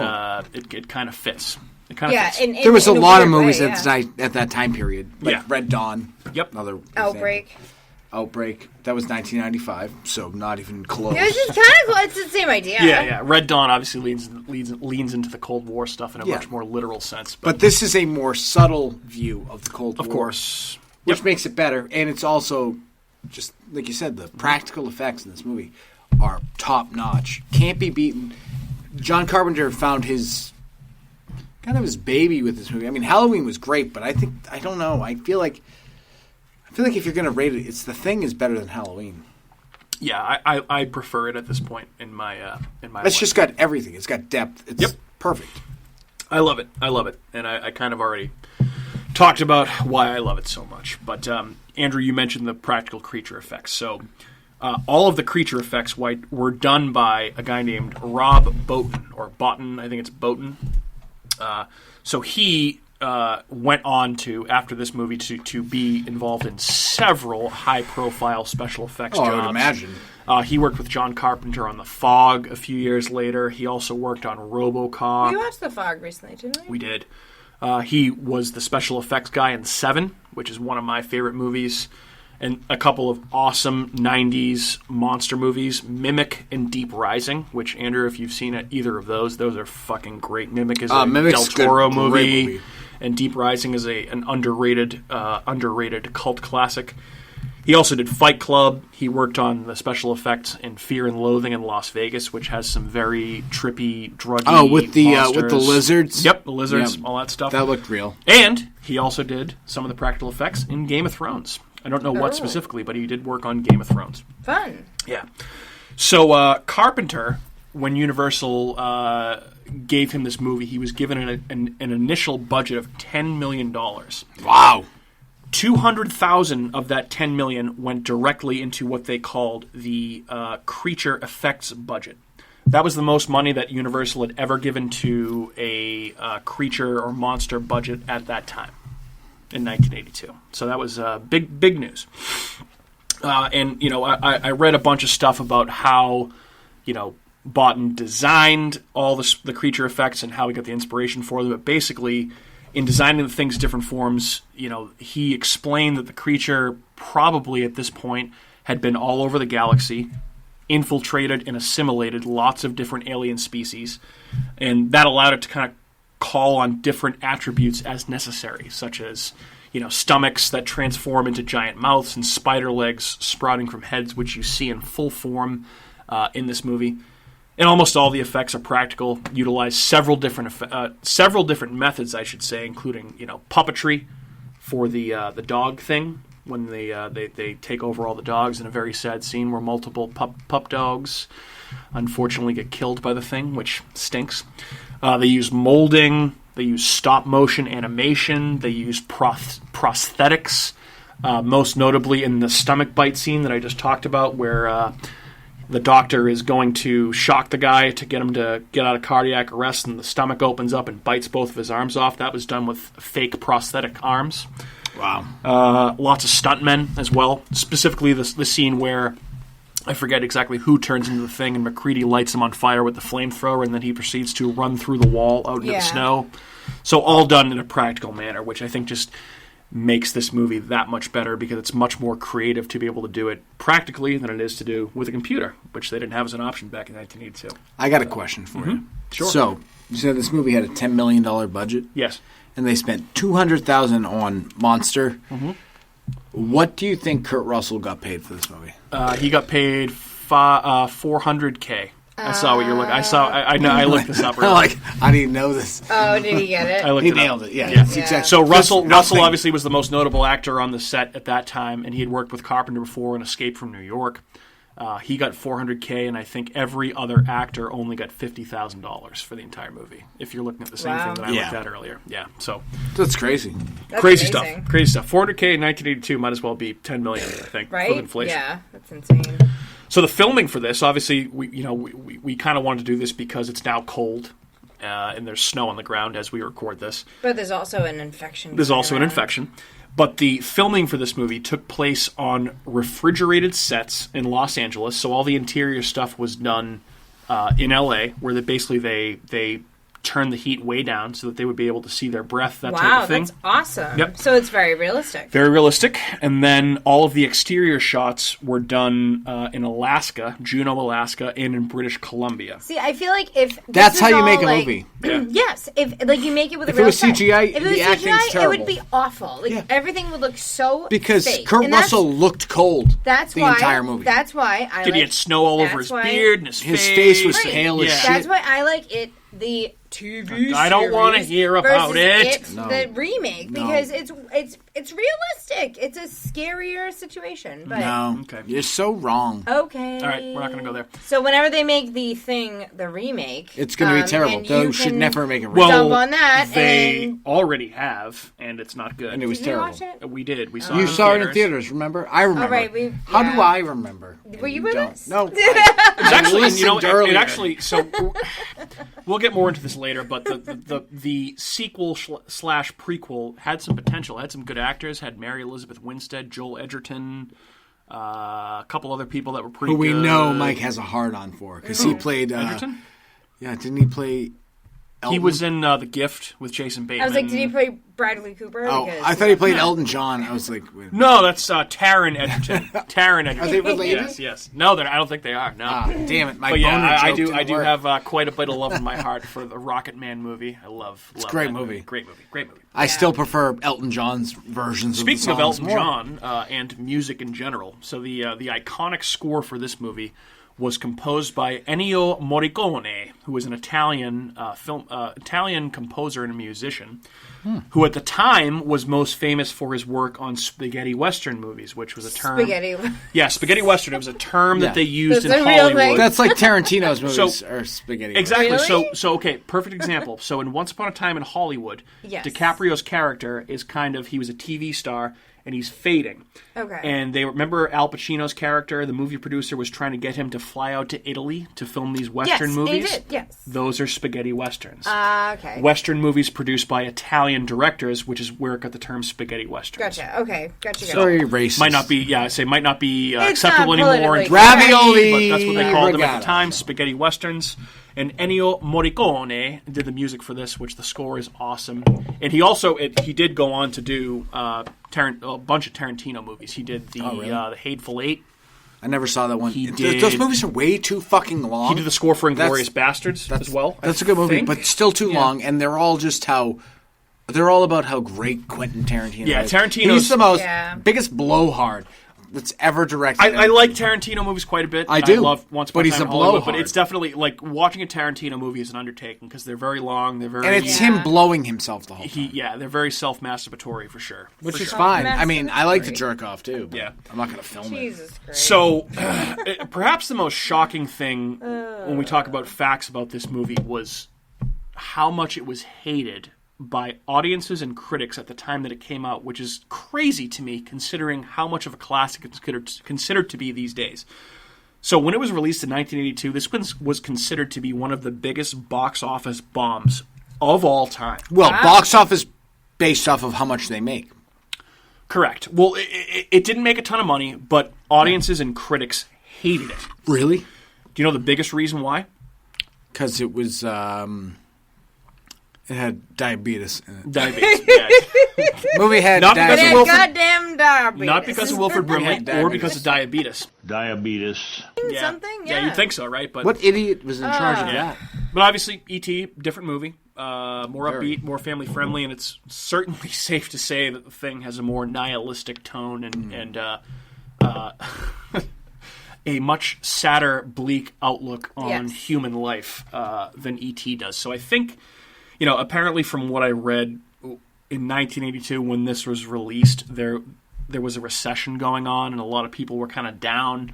it kind of fits. It kind of fits. There was a lot of movies at that time period, like Red Dawn. Yep. Another Outbreak. That was 1995, so not even close. It was just kind of close. It's the same idea. Yeah. Red Dawn obviously leans into the Cold War stuff in a much more literal sense. But this is a more subtle view of the Cold War. Of course. Which makes it better, and it's also, just like you said, the practical effects in this movie are top-notch. Can't be beaten. John Carpenter found his baby with this movie. I mean, Halloween was great, but I don't know. I feel like if you're going to rate it, it's The Thing is better than Halloween. Yeah, I prefer it at this point in my It's just got everything. It's got depth. It's perfect. I love it, and I kind of already talked about why I love it so much. But Andrew, you mentioned the practical creature effects. So all of the creature effects were done by a guy named Rob Bottin, or Bottin, I think it's Bottin. So he went on to, after this movie, to be involved in several high-profile special effects jobs. I would imagine. He worked with John Carpenter on The Fog a few years later. He also worked on RoboCop. We watched The Fog recently, didn't we? We did. He was the special effects guy in Seven, which is one of my favorite movies, and a couple of awesome 90s monster movies, Mimic and Deep Rising, which, Andrew, if you've seen either of those are fucking great. Mimic is a Del Toro movie, and Deep Rising is an underrated cult classic. He also did Fight Club. He worked on the special effects in Fear and Loathing in Las Vegas, which has some very trippy, druggy with the lizards? Yep, the lizards, all that stuff. That looked real. And he also did some of the practical effects in Game of Thrones. I don't know what specifically, but he did work on Game of Thrones. Fun. Yeah. So Carpenter, when Universal gave him this movie, he was given an initial budget of $10 million. Wow. $200,000 of that $10 million went directly into what they called the creature effects budget. That was the most money that Universal had ever given to a creature or monster budget at that time in 1982. So that was big news. And I read a bunch of stuff about how Bottin designed all the creature effects and how he got the inspiration for them. But basically, in designing the things different forms, he explained that the creature probably at this point had been all over the galaxy, infiltrated and assimilated lots of different alien species, and that allowed it to kind of call on different attributes as necessary, such as stomachs that transform into giant mouths and spider legs sprouting from heads, which you see in full form in this movie. And almost all the effects are practical, utilize several different methods, I should say, including puppetry for the dog thing, when they take over all the dogs in a very sad scene where multiple pup dogs unfortunately get killed by the thing, which stinks. They use molding, they use stop motion animation, they use prosthetics, most notably in the stomach bite scene that I just talked about, where the doctor is going to shock the guy to get him to get out of cardiac arrest, and the stomach opens up and bites both of his arms off. That was done with fake prosthetic arms. Wow. Lots of stuntmen as well. Specifically, the scene where I forget exactly who turns into the thing, and McCready lights him on fire with the flamethrower, and then he proceeds to run through the wall out into the snow. So all done in a practical manner, which I think just makes this movie that much better because it's much more creative to be able to do it practically than it is to do with a computer, which they didn't have as an option back in 1982. I got a question for you. Sure. So, you said this movie had a $10 million budget? Yes. And they spent $200,000 on Monster. Mm-hmm. What do you think Kurt Russell got paid for this movie? He got paid $400K. I saw what you're looking. I looked this up earlier. I didn't know this. Oh, did he get it? I looked He it nailed up. it. Yeah. Exactly. So Russell obviously was the most notable actor on the set at that time, and he had worked with Carpenter before in Escape from New York. He got $400K, and I think every other actor only got $50,000 for the entire movie. If you're looking at the same thing that I looked at earlier, so that's crazy. That's crazy amazing. stuff. Crazy stuff. $400K in 1982 might as well be $10 million, I think, Right? with inflation. Yeah, that's insane. So the filming for this, obviously, we kind of wanted to do this because it's now cold. And there's snow on the ground as we record this. But there's also an infection. There's also an infection. But the filming for this movie took place on refrigerated sets in Los Angeles. So all the interior stuff was done in L.A., where they turned the heat way down so that they would be able to see their breath, that type of thing. Wow, that's awesome. Yep. So it's very realistic. Very realistic. And then all of the exterior shots were done in Alaska, Juneau, Alaska, and in British Columbia. See, I feel like if That's how you make a movie. Yes, if you make it with a If real it was set. CGI, if it was the acting's CGI, it terrible. would be awful. Like everything would look so Because fake. Kurt And that's- Russell looked cold That's the why. entire movie. That's why I He like. had snow all over his that's why- beard and his face was Right. pale as Yeah. shit. That's why I like it. The TV. I don't want to series hear about versus it. No. The remake, because it's realistic. It's a scarier situation. But No, Okay. you're so wrong. okay. All right, we're not going to go there. So whenever they make the remake, It's going to be terrible. and They you should can never make a remake. Well, dump on that. they and already have, and it's not good. And it was did you terrible. watch it? We did. We saw You it in saw it in theaters. theaters, remember? I remember. right, How do yeah. I remember? Were you And with don't. us? No. It's actually, listened you know, earlier. it actually. So we'll get more into this later, but the sequel slash prequel had some potential. Had some good actors. Had Mary Elizabeth Winstead, Joel Edgerton, a couple other people that were pretty. Who we good. know Mike has a hard on for because he played. Edgerton. Yeah, didn't he play? Elton? He was in The Gift with Jason Bateman. I was like, did he play Bradley Cooper? Oh, Because- I thought he played Elton John. I was like, wait. No, that's Taron Edgerton. Taron Edgerton. Are they related? Yes. No, I don't think they are. No. Damn it, my But yeah, boner I joke do. didn't I do work. have quite a bit of love in my heart for the Rocket Man movie. I love. It's a great that movie. Great movie. Great movie. I still prefer Elton John's versions Speaking of the of songs Elton more. John and music in general, so the iconic score for this movie was composed by Ennio Morricone, who was an Italian Italian composer and a musician, who at the time was most famous for his work on spaghetti western movies, which was a term. Spaghetti. Yeah, spaghetti western. It was a term Yeah. that they used That's in a real Hollywood. thing. That's like Tarantino's movies So- or spaghetti. Exactly. Really? So okay, perfect example. So in Once Upon a Time in Hollywood, Yes. DiCaprio's character is he was a TV star and he's fading. Okay. And they remember Al Pacino's character, the movie producer was trying to get him to fly out to Italy to film these Western Yes, movies. he did, yes. Those are spaghetti westerns. Okay. Western movies produced by Italian directors, which is where it got the term spaghetti westerns. Gotcha. Okay. Gotcha. Sorry, racist. Might not be It's acceptable not anymore in politically Ravioli. but that's what they called them at regatta. the time, spaghetti westerns. And Ennio Morricone did the music for this, which the score is awesome. And he also he did go on to do a bunch of Tarantino movies. He did the Hateful Eight. I never saw that one. He did- Those movies are way too fucking long. He did the score for That's- Inglourious Bastards as well. That's a good movie, think. but still too Yeah. long, and they're all about how great Quentin Tarantino Yeah, is. Tarantino's- He's the most Yeah. biggest blowhard that's ever directed. I like Tarantino movies quite a bit. I do, love Once Upon but a he's Time a in Hollywood, but blowhard. it's definitely like watching a Tarantino movie is an undertaking because they're very long. They're very and it's Yeah. him blowing himself the whole time, they're very self-masturbatory for sure. which For is sure. fine. I mean, I like to Masturbatory. jerk off too. But Yeah. I'm not going to film it. Jesus Christ. So, perhaps the most shocking thing when we talk about facts about this movie was how much it was hated by audiences and critics at the time that it came out, which is crazy to me considering how much of a classic it's considered to be these days. So when it was released in 1982, this was considered to be one of the biggest box office bombs of all time. Well, box office based off of how much they make. Correct. Well, it didn't make a ton of money, but audiences and critics hated it. Really? Do you know the biggest reason why? Because it was. It had diabetes in it. Diabetes. Yeah. Movie had Not because But diabetes. of that Wilford- goddamn diabetes. Not because of Wilford Brimley Yeah, or diabetes. because of diabetes. Diabetes. Yeah. Something? Yeah, Yeah. you'd think so, right? But What idiot was in charge of Yeah. that? But obviously, E.T., different movie, more Very. upbeat, more family friendly, and it's certainly safe to say that the thing has a more nihilistic tone and a much sadder, bleak outlook on Yes. human life than E.T. does. So I think, apparently from what I read in 1982 when this was released, there was a recession going on, and a lot of people were kind of down.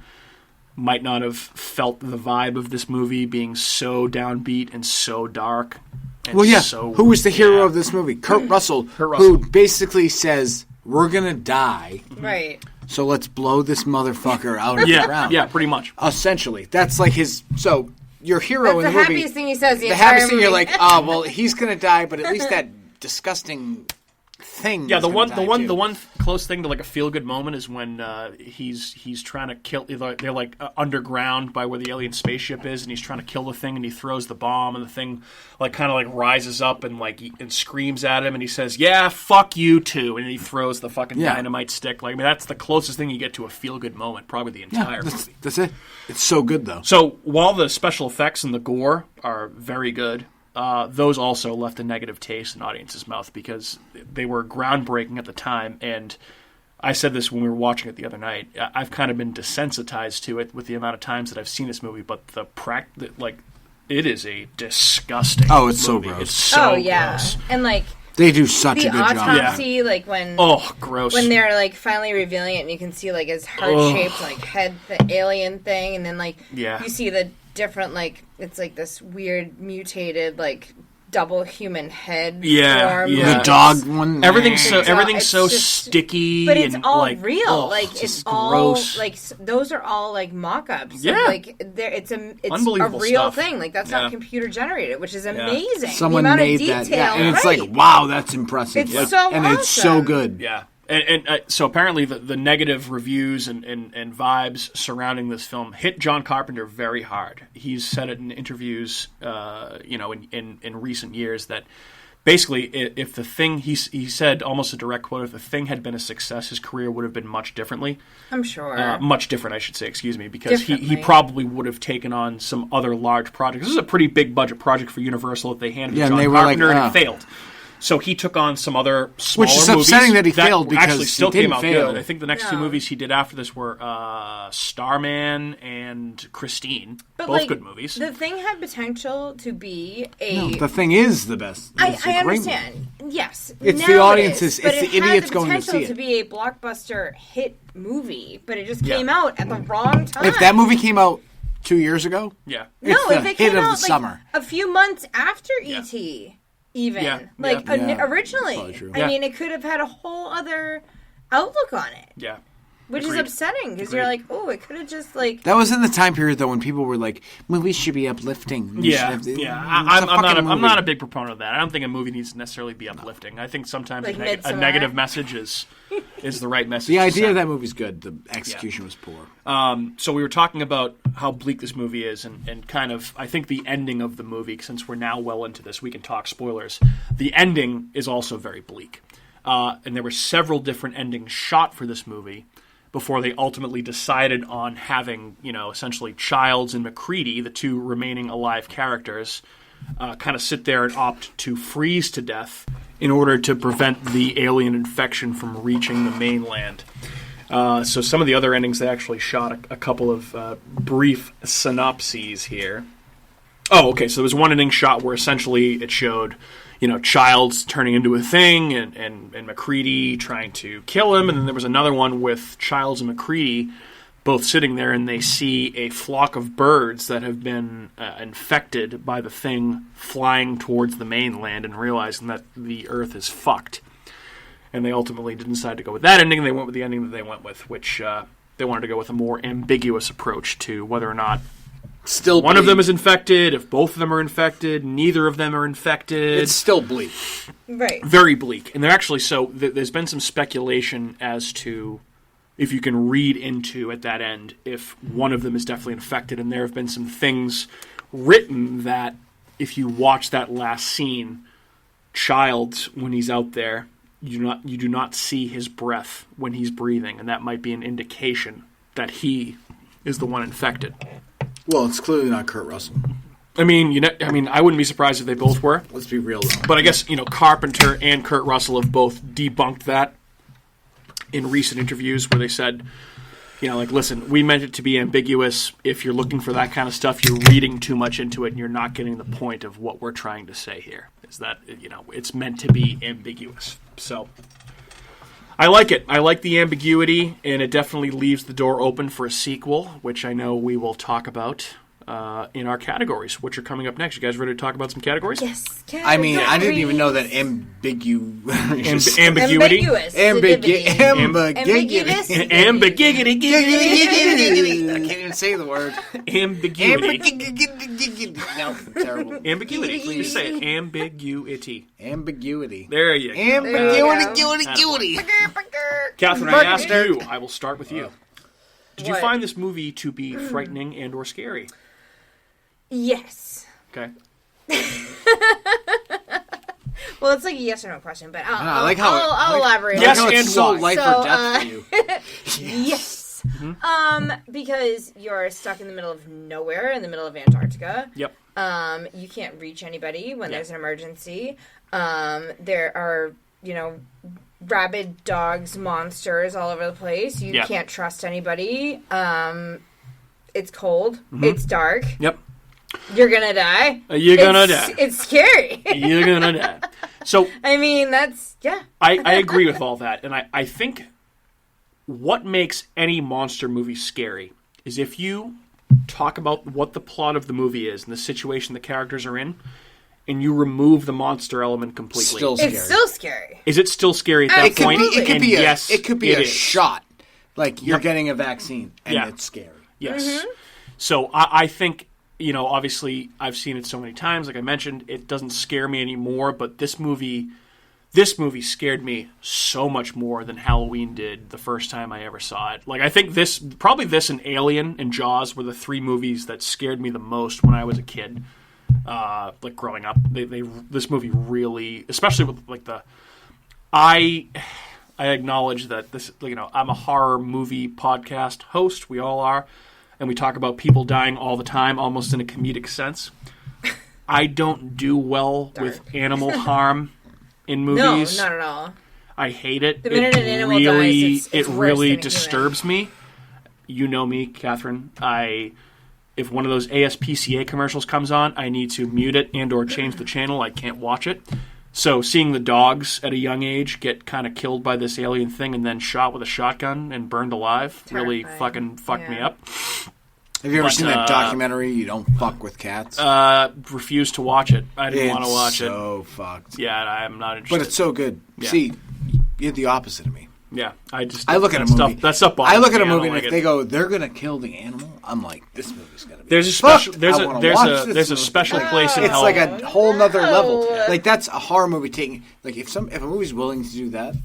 might not have felt the vibe of this movie being so downbeat and so dark. And Well, yeah. so, Who was the hero of this movie? Kurt Russell, who basically says, we're going to die, Right. so let's blow this motherfucker out of the ground. Yeah, pretty much. Essentially. That's like his... So, your hero That's in the the movie... happiest thing he says the The entire happiest thing, movie. you're like, oh, well, he's going to die, but at least that disgusting thing Yeah, is the gonna die one too. close thing to like a feel good moment is when he's trying to kill. They're like underground by where the alien spaceship is, and he's trying to kill the thing, and he throws the bomb, and the thing like kind of like rises up and like and screams at him, and he says, "Yeah, fuck you too," and he throws the fucking dynamite stick. Like, I mean, that's the closest thing you get to a feel good moment, probably the entire movie. That's it. It's so good, though. So while the special effects and the gore are very good, those also left a negative taste in audience's mouth because they were groundbreaking at the time. And I said this when we were watching it the other night. I've kind of been desensitized to it with the amount of times that I've seen this movie, but it is a disgusting. Oh, it's so movie. gross. It's so yeah. gross. And like They do such the a good job. autopsy, like when Gross. when they're like finally revealing it, and you can see like his heart shaped like head, the alien thing, and then like you see the different like it's like this weird mutated like double human head form. The dog one. Everything's so just, sticky, but it's and all like, real. Like it's all gross. like those are all like mock-ups. Yeah. Like it's a Unbelievable real stuff. thing. Like that's not computer generated, which is amazing. Someone the amount made of detail, that, and it's right. like, wow, that's impressive. It's so and it's so awesome. good. Yeah. And so apparently the negative reviews and vibes surrounding this film hit John Carpenter very hard. He's said it in interviews, in recent years that basically if the thing, he said almost a direct quote, if the thing had been a success, his career would have been much differently. I'm sure. Much different, I should say, excuse me, because he probably would have taken on some other large projects. This is a pretty big budget project for Universal that they handed to John Carpenter and it failed. So he took on some other smaller movies. Which is upsetting that he failed because actually still he didn't came out fail. good. I think the next two movies he did after this were Starman and Christine. But both like, good movies. The Thing had potential to be a... No, The Thing is the best. I understand. Yes. It's now the audiences. but It's the idiots going to had the see potential it. to be a blockbuster hit movie, but it just came out at the wrong time. If that movie came out 2 years ago, Yeah. No, it's the if it hit came of out the like summer. a few months after E.T., even. Yeah. Like, Yeah. Yeah. originally. Probably true. I mean, it could have had a whole other outlook on it. Yeah. Which Agreed. is upsetting, because you're like, oh, it could have just, like... That was in the time period though when people were like, "Movies should be uplifting." Yeah, It's a I'm fucking not movie. a big proponent of that. I don't think a movie needs to necessarily be uplifting. I think sometimes Like a Midsommar? negative message is the right message. The to idea send. of that movie's good. The execution was poor. So we were talking about how bleak this movie is, and kind of, I think the ending of the movie, since we're now well into this, we can talk spoilers. The ending is also very bleak. And there were several different endings shot for this movie before they ultimately decided on having, essentially Childs and McCready, the two remaining alive characters, kind of sit there and opt to freeze to death in order to prevent the alien infection from reaching the mainland. So some of the other endings, they actually shot a couple of brief synopses here. Oh, okay, so there was one ending shot where essentially it showed, Childs turning into a thing and McCready trying to kill him, and then there was another one with Childs and McCready both sitting there, and they see a flock of birds that have been infected by the thing flying towards the mainland and realizing that the Earth is fucked. And they ultimately didn't decide to go with that ending. They went with the ending that they went with, which they wanted to go with a more ambiguous approach to whether or not Still, one of them is infected, if both of them are infected, neither of them are infected. It's still bleak. Right. Very bleak. And they're actually, there's been some speculation as to if you can read into at that end if one of them is definitely infected. And there have been some things written that if you watch that last scene, Childs, when he's out there, you do not see his breath when he's breathing, and that might be an indication that he is the one infected. Well, it's clearly not Kurt Russell. I mean, I wouldn't be surprised if they both were. Let's be real, though. But I guess, Carpenter and Kurt Russell have both debunked that in recent interviews where they said, listen, we meant it to be ambiguous. If you're looking for that kind of stuff, you're reading too much into it and you're not getting the point of what we're trying to say here. Is that, it's meant to be ambiguous. So, I like it. I like the ambiguity, and it definitely leaves the door open for a sequel, which I know we will talk about in our categories, which are coming up next. You guys ready to talk about some categories? Yes. I mean, I didn't even know that Ambiguity. Ambiguous. Ambiguity. Ambiguity. I can't even say the word. Ambiguity. No, terrible. Ambiguity. Please say it. Ambiguity. Ambiguity. There you go. Ambiguity. Catherine, I asked you. I will start with you. Did you What? find this movie to be frightening and or scary? Yes. Okay. Well, it's like a yes or no question, but I like how I'll elaborate. Yes, on it. and so why? life So, or death for you. Yes. Because you're stuck in the middle of nowhere, in the middle of Antarctica. Yep. You can't reach anybody when there's an emergency. There are, rabid dogs, monsters all over the place. You can't trust anybody. It's cold. It's dark. Yep. You're gonna die. You're gonna die. It's scary. You're gonna die. So I mean, that's I agree with all that, and I think what makes any monster movie scary is if you talk about what the plot of the movie is and the situation the characters are in, and you remove the monster element completely. Still scary. It's still scary. Is it still scary at that point? It could And be yes, it could be a is. shot. Like you're getting a vaccine and it's scary. Yes. So I think, obviously I've seen it so many times. Like I mentioned, it doesn't scare me anymore. But this movie scared me so much more than Halloween did the first time I ever saw it. Like I think this and Alien and Jaws were the three movies that scared me the most when I was a kid. Like growing up, this movie really, especially with like I acknowledge that this, I'm a horror movie podcast host. We all are. And we talk about people dying all the time, almost in a comedic sense. I don't do well with animal harm in movies. No, not at all. I hate it. The minute an animal dies, it's worse really than a disturbs me. You know me, Catherine. If one of those ASPCA commercials comes on, I need to mute it and or change the channel. I can't watch it. So seeing the dogs at a young age get kind of killed by this alien thing and then shot with a shotgun and burned alive really fucking fucked me up. Have you ever seen that documentary, You Don't Fuck with Cats? Refused to watch it. I didn't want to watch it. It's so fucked. Yeah, I'm not interested. But it's so good. Yeah. See, you're the opposite of me. Yeah, I look at a movie. That stuff I look at a bothers me. movie, I don't and if they go, they're gonna kill the animal, I'm like, this movie's gonna be. There's a special. fucked. There's I a wanna there's watch a this there's a movie. special place in It's hell. like a whole nother level. No. Like that's a horror movie taking. Like if a movie's willing to do that,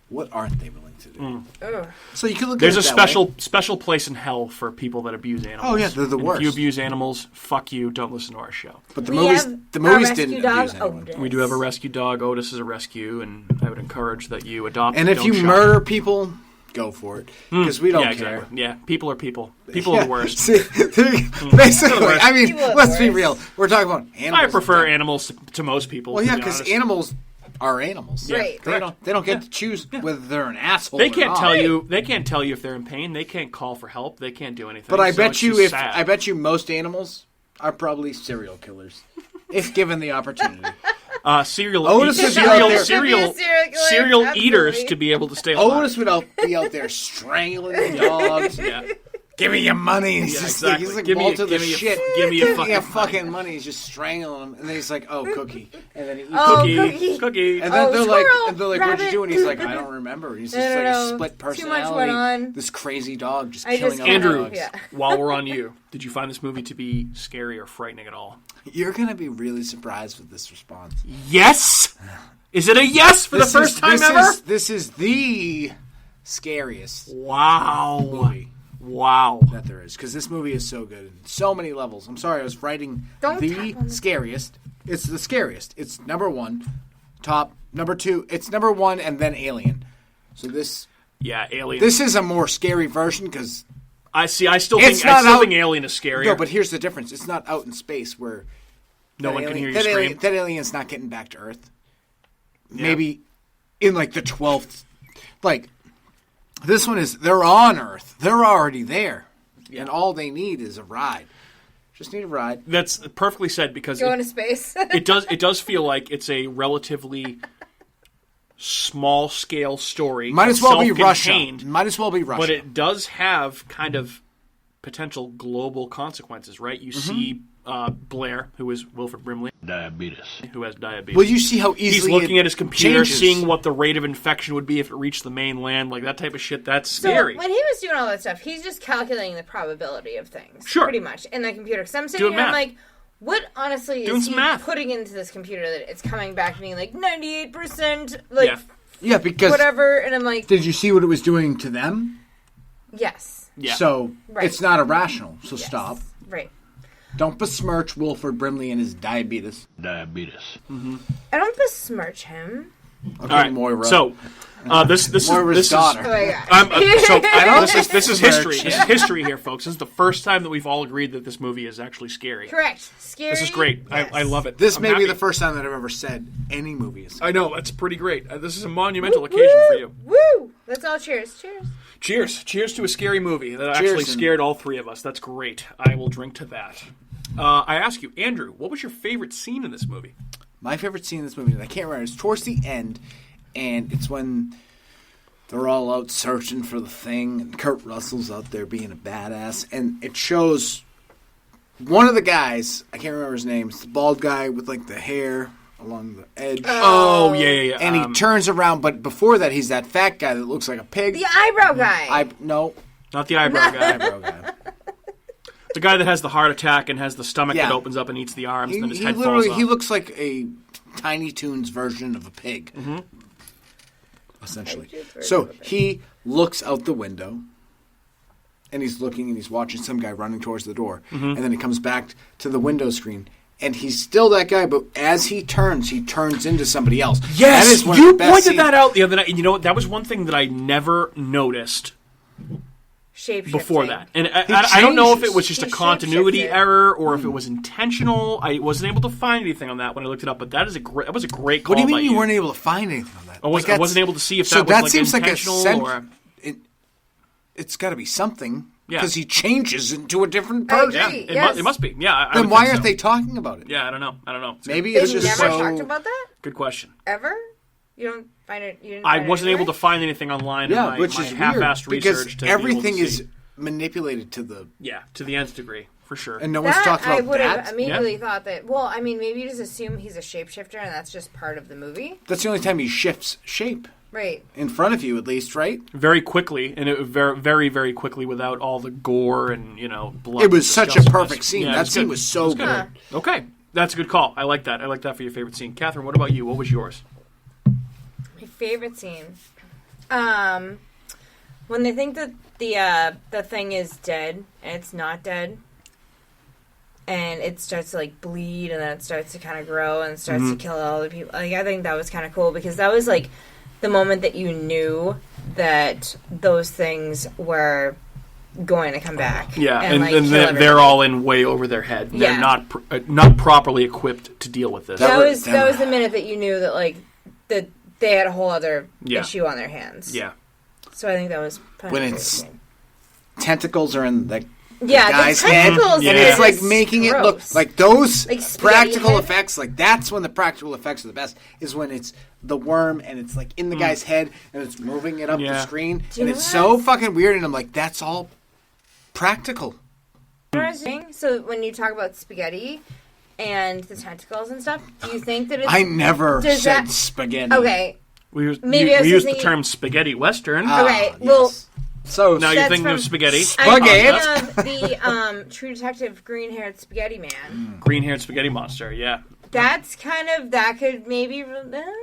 what aren't they willing to do? Ugh. So you can look. There's at a it that way. special place in hell for people that abuse animals. Oh, yeah, they're the And worst. If you abuse animals, fuck you. Don't listen to our show. But the We movies, have the movies our didn't rescue dog, abuse anyone. Otis. We do have a rescue dog. Otis is a rescue, and I would encourage that you adopt. And if don't you shop. murder people, go for it because we don't yeah, care. exactly. Yeah, people are people. People are the worst. See, basically, I mean, People are let's the be worst. real. We're talking about animals. I prefer and animals to most people. Well, to yeah, be because honest. animals are animals. Right. They don't get to choose whether they're an asshole. They or can't not. tell you. They can't tell you if they're in pain. They can't call for help. They can't do anything. But I So bet it's you, just sad. I bet you, most animals are probably serial killers if given the opportunity. Serial Otis would be out there- serial Be a serial killer, serial absolutely. eaters to be able to stay alive. Otis would be out there strangling the dogs. Yeah. Give me your money. And he's Yeah, just exactly. like, he's like Give me Walter a- the give me a- shit. give me a Give fucking fucking money. He's just strangling him, and then he's like, "Oh, cookie," and then he eats Oh, cookie. Cookie. And then Oh, they're squirrel, like, "What'd you rabbit." do?" And he's like, "I don't remember." He's just No, like no, a no. split Too personality. much went on. This crazy dog just I killing just other Andrew, dogs. Yeah. while we're on you, did you find this movie to be scary or frightening at all? You're gonna be really surprised with this response. Yes. Is it a yes for the first time ever? This is the scariest Wow. movie Wow. that there is because this movie is so good in so many levels. I'm sorry, I was writing Don't the tap on the- scariest. It's the scariest. It's number one, top number two. It's number one and then Alien. So this Yeah, Alien. is a more scary version because I see. I still It's think not out- Alien is scarier. no, but here's the difference. It's not out in space where no that one can alien- hear you that scream. alien- that alien's not getting back to Earth. Maybe in like the 12th, like this one is. They're on Earth. They're already there, and all they need is a ride. Just need a ride. That's perfectly said because Go into space. it does feel like it's a relatively small scale story. Might as well be self-contained, Russia. Might as well be Russia. But it does have kind of potential global consequences, right? You see Blair, who is Wilford Brimley, Diabetes. who has diabetes. Well, you see how easily he's looking at his computer, changes. seeing what the rate of infection would be if it reached the mainland, like that type of shit. That's scary. So when he was doing all that stuff, he's just calculating the probability of things. Sure. Pretty much in the computer. Because I'm sitting Doing here, I'm math. like, what honestly Doing is some he math. putting into this computer that it's coming back being like 98%, like Yeah, because whatever, and I'm like, did you see what it was doing to them? yes. Yeah. So Right. it's not irrational. So Yes. stop. Right. Don't besmirch Wilford Brimley and his diabetes. Diabetes. I don't besmirch him. Okay, All right. Moira. So this Moira's is daughter. Oh my god. this is history. This is history here, folks. This is the first time that we've all agreed that this movie is actually scary. Correct. Scary. This is great. Yes. I love it. This I'm may be happy. the first time that I've ever said any movie is. I know, that's pretty great. This is a monumental occasion for you. Woo! Let's all cheers. Cheers. Cheers. Cheers to a scary movie that Cheers, actually and- scared all three of us. That's great. I will drink to that. I ask you, Andrew, what was your favorite scene in this movie? My favorite scene in this movie, and I can't remember, it's towards the end, and it's when they're all out searching for the thing, and Kurt Russell's out there being a badass, and it shows one of the guys, I can't remember his name, it's the bald guy with like the hair along the edge. Oh, yeah. And he turns around, but before that, he's that fat guy that looks like a pig. The eyebrow guy. No, Not the eyebrow guy. eyebrow guy. The guy that has the heart attack and has the stomach Yeah. that opens up and eats the arms, and then his He head falls literally off. he looks like a Tiny Toons version of a pig, essentially. So he looks out the window, and he's looking and he's watching some guy running towards the door, and then he comes back to the window screen, and he's still that guy, but as he turns into somebody else. Yes, that is one you of the best pointed scenes. that out the other night. And you know what? That was one thing that I never noticed Shape before that. And I don't know if it was just a He continuity shape-shifted. error or if it was intentional. I wasn't able to find anything on that when I looked it up, but that was a great call. What do you by mean you weren't able to find anything on that? I wasn't able to see if so that was like seems intentional like or... It's got to be something Yeah. because he changes into a different I person. agree. Yeah, Yes. it must be. Yeah, I Then would why think aren't so. they talking about it? Yeah, I don't know. Maybe They've it's just never so. talked about that Good question. ever. You don't find it. You didn't I find it wasn't able anywhere? to find anything online in Yeah, my, which my is half-assed weird research because to be able to everything see. is manipulated to the to the nth degree, for sure. and no one's That talking I about would have that. immediately thought that. Well, I mean, maybe you just assume he's a shapeshifter, and that's just part of the movie, That's the only time he shifts shape right? in front of you, at least, right? Very quickly, and it very, very, very quickly without all the gore and blood. It was and such a disgustingness. perfect scene. Yeah, it That scene good. was so good. Huh. Okay, that's a good call. I like that. I like that for your favorite scene. Catherine, what about you? What was yours? My favorite scene, when they think that the thing is dead and it's not dead, and it starts to like bleed, and then it starts to kind of grow and starts to kill all the people. Like, I think that was kind of cool because that was like the moment that you knew that those things were going to come back. Yeah, and like, then kill they're everybody. all in way over their head. Yeah. They're not properly equipped to deal with this. That That was- was the minute that you knew that like that they had a whole other Yeah. issue on their hands. Yeah. So I think that was When it's tentacles are in the yeah, guy's the head, tentacles Yeah. and are it's like just making it look gross. like those Like spaghetti practical head? effects. Like that's when the practical effects are the best. Is when it's the worm and it's like in the guy's head and it's moving it up the Yeah. screen, Do you and know it's that? so fucking weird. And I'm like, that's all practical. Interesting. So when you talk about spaghetti and the tentacles and stuff, do you think that it's I never Does said that- spaghetti. okay? We use, Maybe I was we use the thinking- term spaghetti western. Okay, Ah, well, yes. So now you're that's thinking of from- spaghetti. I'm Spaghetti. thinking of the True Detective green-haired spaghetti man. Green-haired spaghetti monster, yeah. That's kind of that could maybe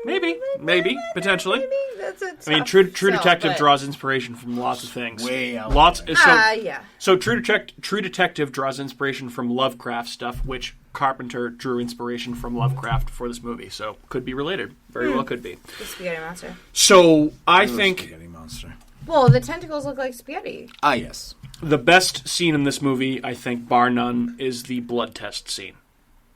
Maybe, potentially. Maybe that's a I mean, tough True sell, Detective but- draws inspiration from lots of things. Way out Lots. yeah. So True Detective draws inspiration from Lovecraft stuff, which Carpenter drew inspiration from Lovecraft for this movie. So could be related. Very well could be. The spaghetti monster. So I think spaghetti monster. Well, the tentacles look like spaghetti. Ah, yes. the best scene in this movie, I think, bar none, is the blood test scene.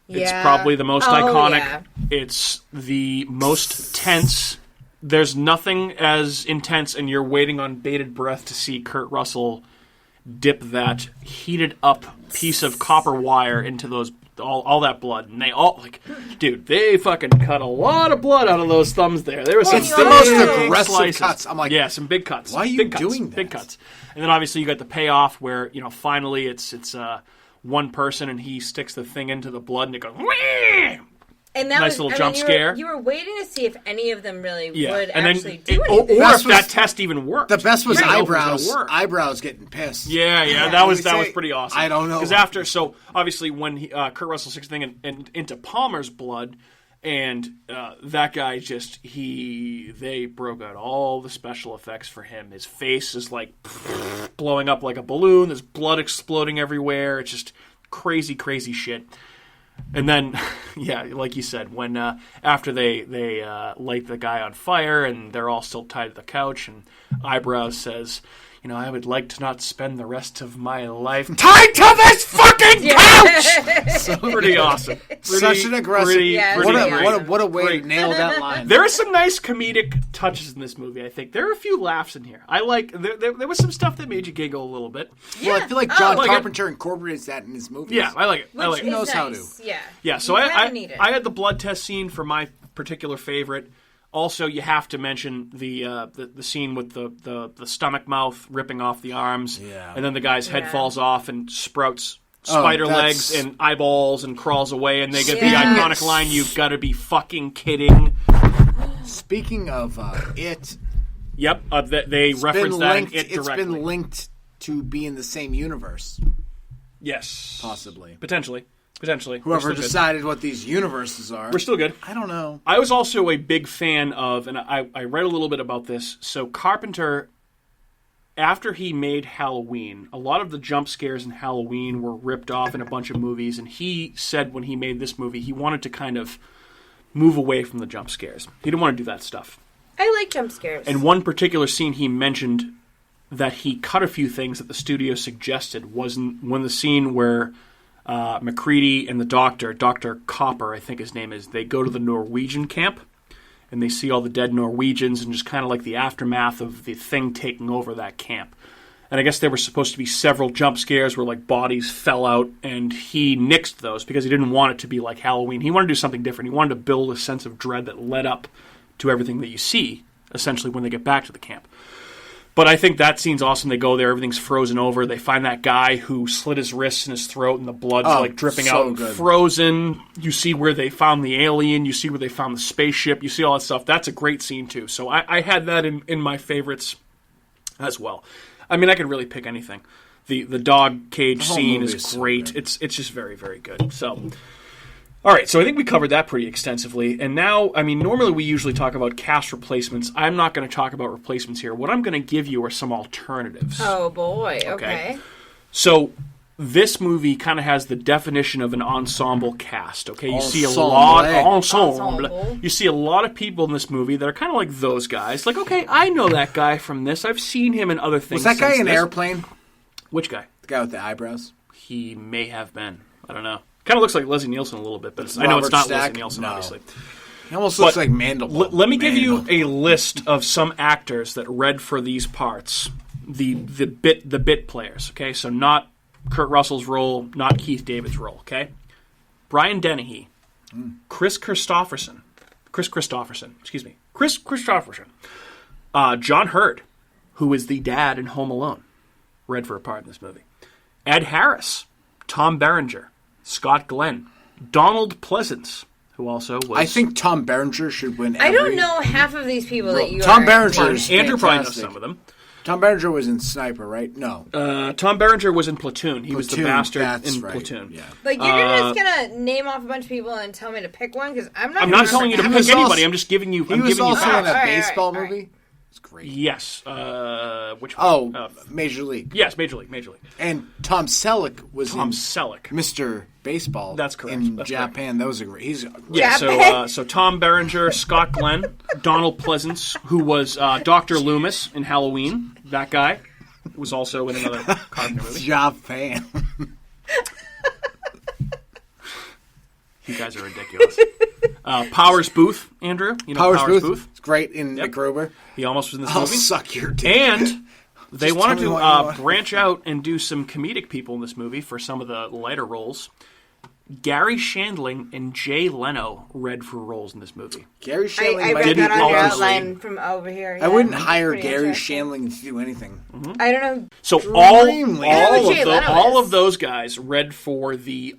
It's Yeah. probably the most Oh, iconic. yeah. It's the most tense. There's nothing as intense, and you're waiting on bated breath to see Kurt Russell dip that heated up piece of copper wire into those all that blood, and they all dude, they fucking cut a lot of blood out of those thumbs there. There was It's some the most big aggressive slices. cuts. I'm like, yeah, some big cuts. why are you big cuts, doing that? Big cuts, and then obviously you got the payoff where finally it's one person and he sticks the thing into the blood and it goes. Wah! And that Nice little jump scare. You were waiting to see if any of them really would and actually then, do or anything. if that test even worked. The best was You didn't know if it was gonna eyebrows. work. Eyebrows getting pissed. Yeah, that was pretty awesome. I don't know. Because so obviously when Kurt Russell sticks the thing into Palmer's blood, and that guy they broke out all the special effects for him. His face is like blowing up like a balloon. There's blood exploding everywhere. It's just crazy, crazy shit. And then, yeah, like you said, when after they light the guy on fire and they're all still tied to the couch, and Eyebrows says, I would like to not spend the rest of my life tied to this fucking couch! Pretty awesome. Such an aggressive... What a way great. to nail that line. There are some nice comedic touches in this movie, I think. There are a few laughs in here. I like... There was some stuff that made you giggle a little bit. Well, I feel like John Carpenter incorporates that in his movies. Yeah, I like it. Which He knows is how nice. to. Yeah, so I had the blood test scene for my particular favorite. Also, you have to mention the scene with the stomach mouth ripping off the arms, and then the guy's head falls off and sprouts spider legs and eyeballs and crawls away, and they get the iconic line, "You've got to be fucking kidding." Speaking of it... Yep, they reference that in it directly. It's been linked to be in the same universe. Yes. Possibly. Potentially. Whoever decided what these universes are. We're still good. I don't know. I was also a big fan of, and I read a little bit about this, so Carpenter, after he made Halloween, a lot of the jump scares in Halloween were ripped off in a bunch of movies, and he said when he made this movie, he wanted to kind of move away from the jump scares. He didn't want to do that stuff. I like jump scares. And one particular scene he mentioned that he cut a few things that the studio suggested was when the scene where McCready and the doctor, Dr. Copper, I think his name is, they go to the Norwegian camp and they see all the dead Norwegians and just kind of like the aftermath of the thing taking over that camp. And I guess there were supposed to be several jump scares where like bodies fell out, and he nixed those because he didn't want it to be like Halloween. He wanted to do something different. He wanted to build a sense of dread that led up to everything that you see, essentially, when they get back to the camp. But I think that scene's awesome. They go there, everything's frozen over. They find that guy who slit his wrists and his throat, and the blood's dripping out and frozen. You see where they found the alien. You see where they found the spaceship. You see all that stuff. That's a great scene, too. So I had that in my favorites as well. I mean, I could really pick anything. The dog cage scene is great. So it's just very, very good. So... All right, so I think we covered that pretty extensively. And now, I mean, normally we usually talk about cast replacements. I'm not going to talk about replacements here. What I'm going to give you are some alternatives. Oh, boy. Okay. So this movie kind of has the definition of an ensemble cast, okay? You see a lot... Ensemble. You see a lot of people in this movie that are kind of like those guys. Like, okay, I know that guy from this. I've seen him in other things. Was that guy in Airplane? Which guy? The guy with the eyebrows? He may have been. I don't know. Kind of looks like Leslie Nielsen a little bit, but I know it's not Leslie Nielsen, obviously. He almost looks like Mandible. Let me give you a list of some actors that read for these parts. The bit players, okay? So not Kurt Russell's role, not Keith David's role, okay? Brian Dennehy, Chris Christopherson, John Hurd, who is the dad in Home Alone, read for a part in this movie. Ed Harris, Tom Berenger, Scott Glenn, Donald Pleasance, who also was... I think Tom Berenger should win I don't know half of these people that you Tom are... Berenger is Andrew probably knows fantastic. some of them. Tom Berenger was in Sniper, right? No. Tom Berenger was in Platoon. He was the bastard in right. Platoon. Yeah. Like, you're just going to name off a bunch of people and tell me to pick one? Because I'm not telling you to pick anybody. I'm just giving you... He was also in a Alright, baseball alright. movie. It's great. Yes. Which one? Oh, Major League. Yes, Major League. And Tom Selleck was Mr. Baseball. That's correct. In That's Japan. That was a great... He's so Tom Berenger, Scott Glenn, Donald Pleasance, who was Dr. Loomis in Halloween. That guy was also in another Carpenter movie. Japan. You guys are ridiculous. Powers Booth, Andrew. You know Powers Booth. It's great in MacGruber. He almost was in this I'll movie. suck your dick. And They Just wanted tell me to what you want. branch out and do some comedic people in this movie for some of the lighter roles. Gary Shandling and Jay Leno read for roles in this movie. Gary Shandling I might read be that on your obviously- outline from over here. I wouldn't Yeah, hire pretty Gary interesting. Shandling to do anything. I don't know. So Extremely. I know who Jay Leno all is. of those guys read for the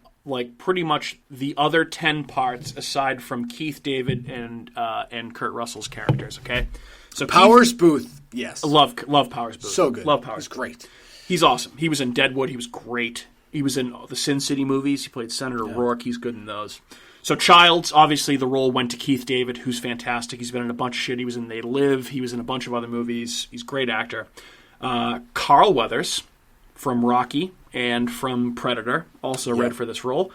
pretty much the other 10 parts aside from Keith David and Kurt Russell's characters. Okay, so Powers Booth, yes. love Powers Booth. So good. Love Powers. He's great. He's awesome. He was in Deadwood. He was great. He was in the Sin City movies. He played Senator Rourke. He's good in those. So Childs, obviously, the role went to Keith David, who's fantastic. He's been in a bunch of shit. He was in They Live. He was in a bunch of other movies. He's a great actor. Carl Weathers from Rocky and from Predator also read for this role.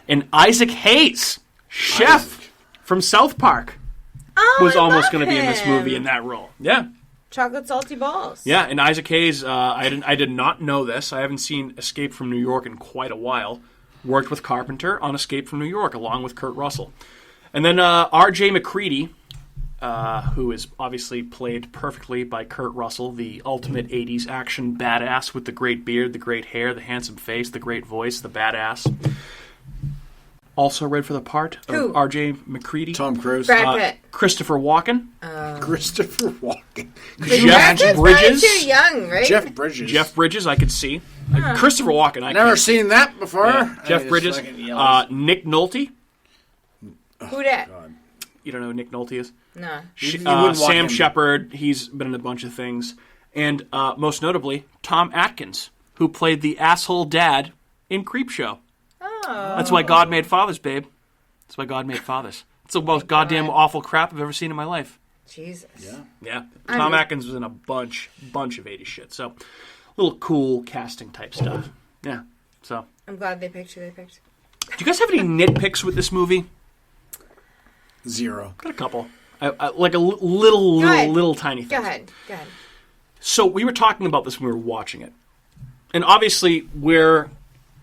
And Isaac Hayes, chef from South Park, Oh, was I almost love going to be in this movie him. in that role. Yeah. Chocolate salty balls. Yeah, and Isaac Hayes, I did not know this. I haven't seen Escape from New York in quite a while. Worked with Carpenter on Escape from New York, along with Kurt Russell. And then R.J. McCready, who is obviously played perfectly by Kurt Russell, the ultimate 80s action badass with the great beard, the great hair, the handsome face, the great voice, the badass. Also read for the part of Who? R.J. McCready. Tom Cruise. Brad Pitt. Christopher Walken. Christopher Walken. Jeff Brad Pitt's Bridges. probably too young, right? Jeff Bridges. I could see. Christopher Walken, I Never can't. seen that before. Yeah. I Jeff just Bridges. fucking yell. Nick Nolte. Who dat? You don't know who Nick Nolte is? No. You wouldn't want Sam him. Shepard. He's been in a bunch of things. And most notably, Tom Atkins, who played the asshole dad in Creepshow. Oh. That's why God made fathers, babe. That's why God made fathers. It's the most goddamn awful crap I've ever seen in my life. Jesus. Yeah. Tom Atkins was in a bunch of 80s shit. So, little cool casting type stuff. Yeah. So, I'm glad they picked who they picked. do you guys have any nitpicks with this movie? Zero. Got a couple. Like a little tiny things. Go ahead. So we were talking about this when we were watching it. And obviously, we're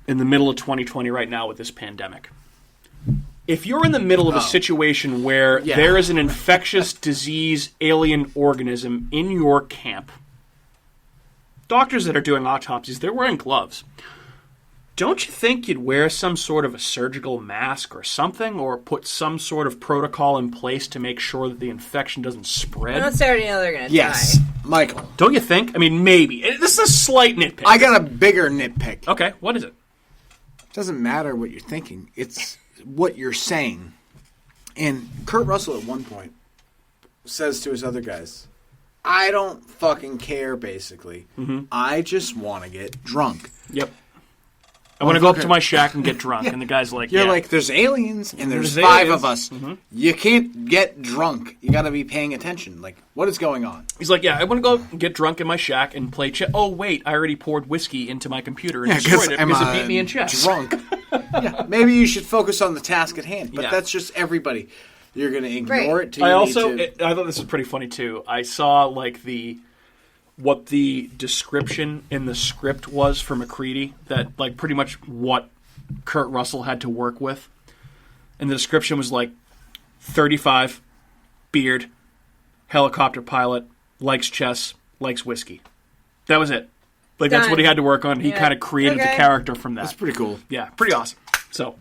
in the middle of 2020 right now with this pandemic. If you're in the middle of a situation where there is an infectious disease alien organism in your camp, doctors that are doing autopsies, they're wearing gloves. Don't you think you'd wear some sort of a surgical mask or something, or put some sort of protocol in place to make sure that the infection doesn't spread? Unless they already know they're going to Yes. die. Michael. Don't you think? I mean, maybe. This is a slight nitpick. I got a bigger nitpick. Okay, what is it? It doesn't matter what you're thinking. It's what you're saying. And Kurt Russell at one point says to his other guys, I don't fucking care, basically. I just want to get drunk. Yep. I want to go up to my shack and get drunk. And the guy's like, You're yeah. like, there's aliens, and there's There's 5 aliens. of us. You can't get drunk. You got to be paying attention. Like, what is going on? He's like, yeah, I want to go and get drunk in my shack and play chess. Oh, wait, I already poured whiskey into my computer and destroyed it because it beat me in chess. Drunk. Yeah, maybe you should focus on the task at hand. But Yeah. that's just everybody. You're going to ignore Right. it till you I need to... thought this was pretty funny, too. I saw, like, what the description in the script was for McCready, that, like, pretty much what Kurt Russell had to work with. And the description was like 35, beard, helicopter pilot, likes chess, likes whiskey. That was it. Like, that's Done. what he had to work on. He Yeah. kind of created the Okay. character from that. That's pretty cool. Yeah, pretty awesome. So,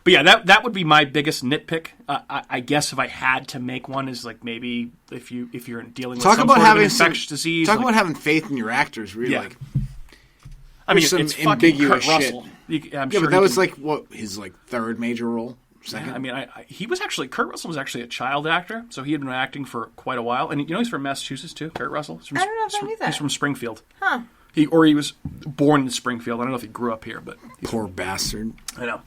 but yeah, that would be my biggest nitpick. I guess if I had to make one, is like maybe if you're dealing with Talk some about sort of an having infectious disease. Talk like- about having faith in your actors, really. Yeah. Like, I mean, there's some it's fucking ambiguous Kurt shit. Russell. I'm yeah, sure but he that was can- like, what, his like third major role? Second? I mean, he was actually, Kurt Russell was actually a child actor, so he had been acting for quite a while. And you know, he's from Massachusetts too, Kurt Russell. He's from, I don't know if I knew that. He's from Springfield. Huh. He was born in Springfield. I don't know if he grew up here, but Poor bastard. I know.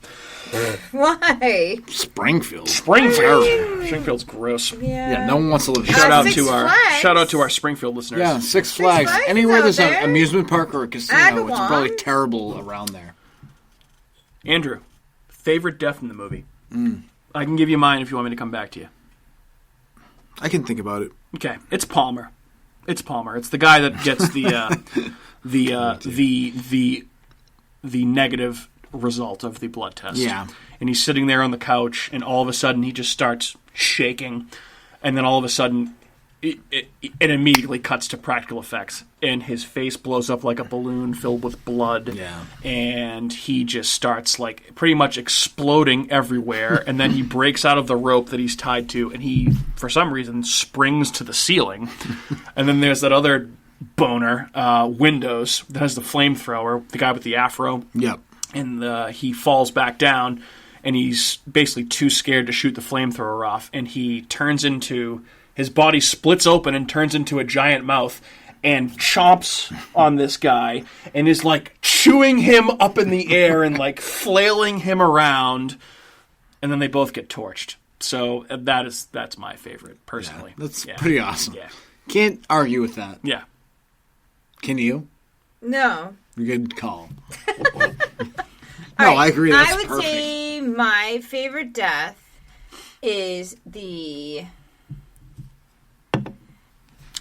Why? Springfield. Springfield's gross. Yeah, no one wants to live here. Shout out Six to Flags. our Springfield listeners. Yeah, Six Flags. Flags Anywhere out there's an there. amusement park or a casino, it's Agawam. probably terrible around there. Andrew, favorite death in the movie? I can give you mine if you want me to come back to you. I can think about it. Okay, it's Palmer. It's the guy that gets the negative result of the blood test. Yeah. And he's sitting there on the couch, and all of a sudden he just starts shaking, and then all of a sudden it immediately cuts to practical effects, and his face blows up like a balloon filled with blood. Yeah. And he just starts like pretty much exploding everywhere, and then he breaks out of the rope that he's tied to, and he, for some reason, springs to the ceiling. And then there's that other boner, Windows, that has the flamethrower, the guy with the afro. Yep. And he falls back down, and he's basically too scared to shoot the flamethrower off, and he turns into... His body splits open and turns into a giant mouth and chomps on this guy and is like chewing him up in the air and like flailing him around. And then they both get torched. So that's my favorite, personally. Yeah, that's pretty awesome. Yeah. Can't argue with that. Yeah. Can you? No. Good call. No, Right. I agree. That's I would perfect. say my favorite death is the...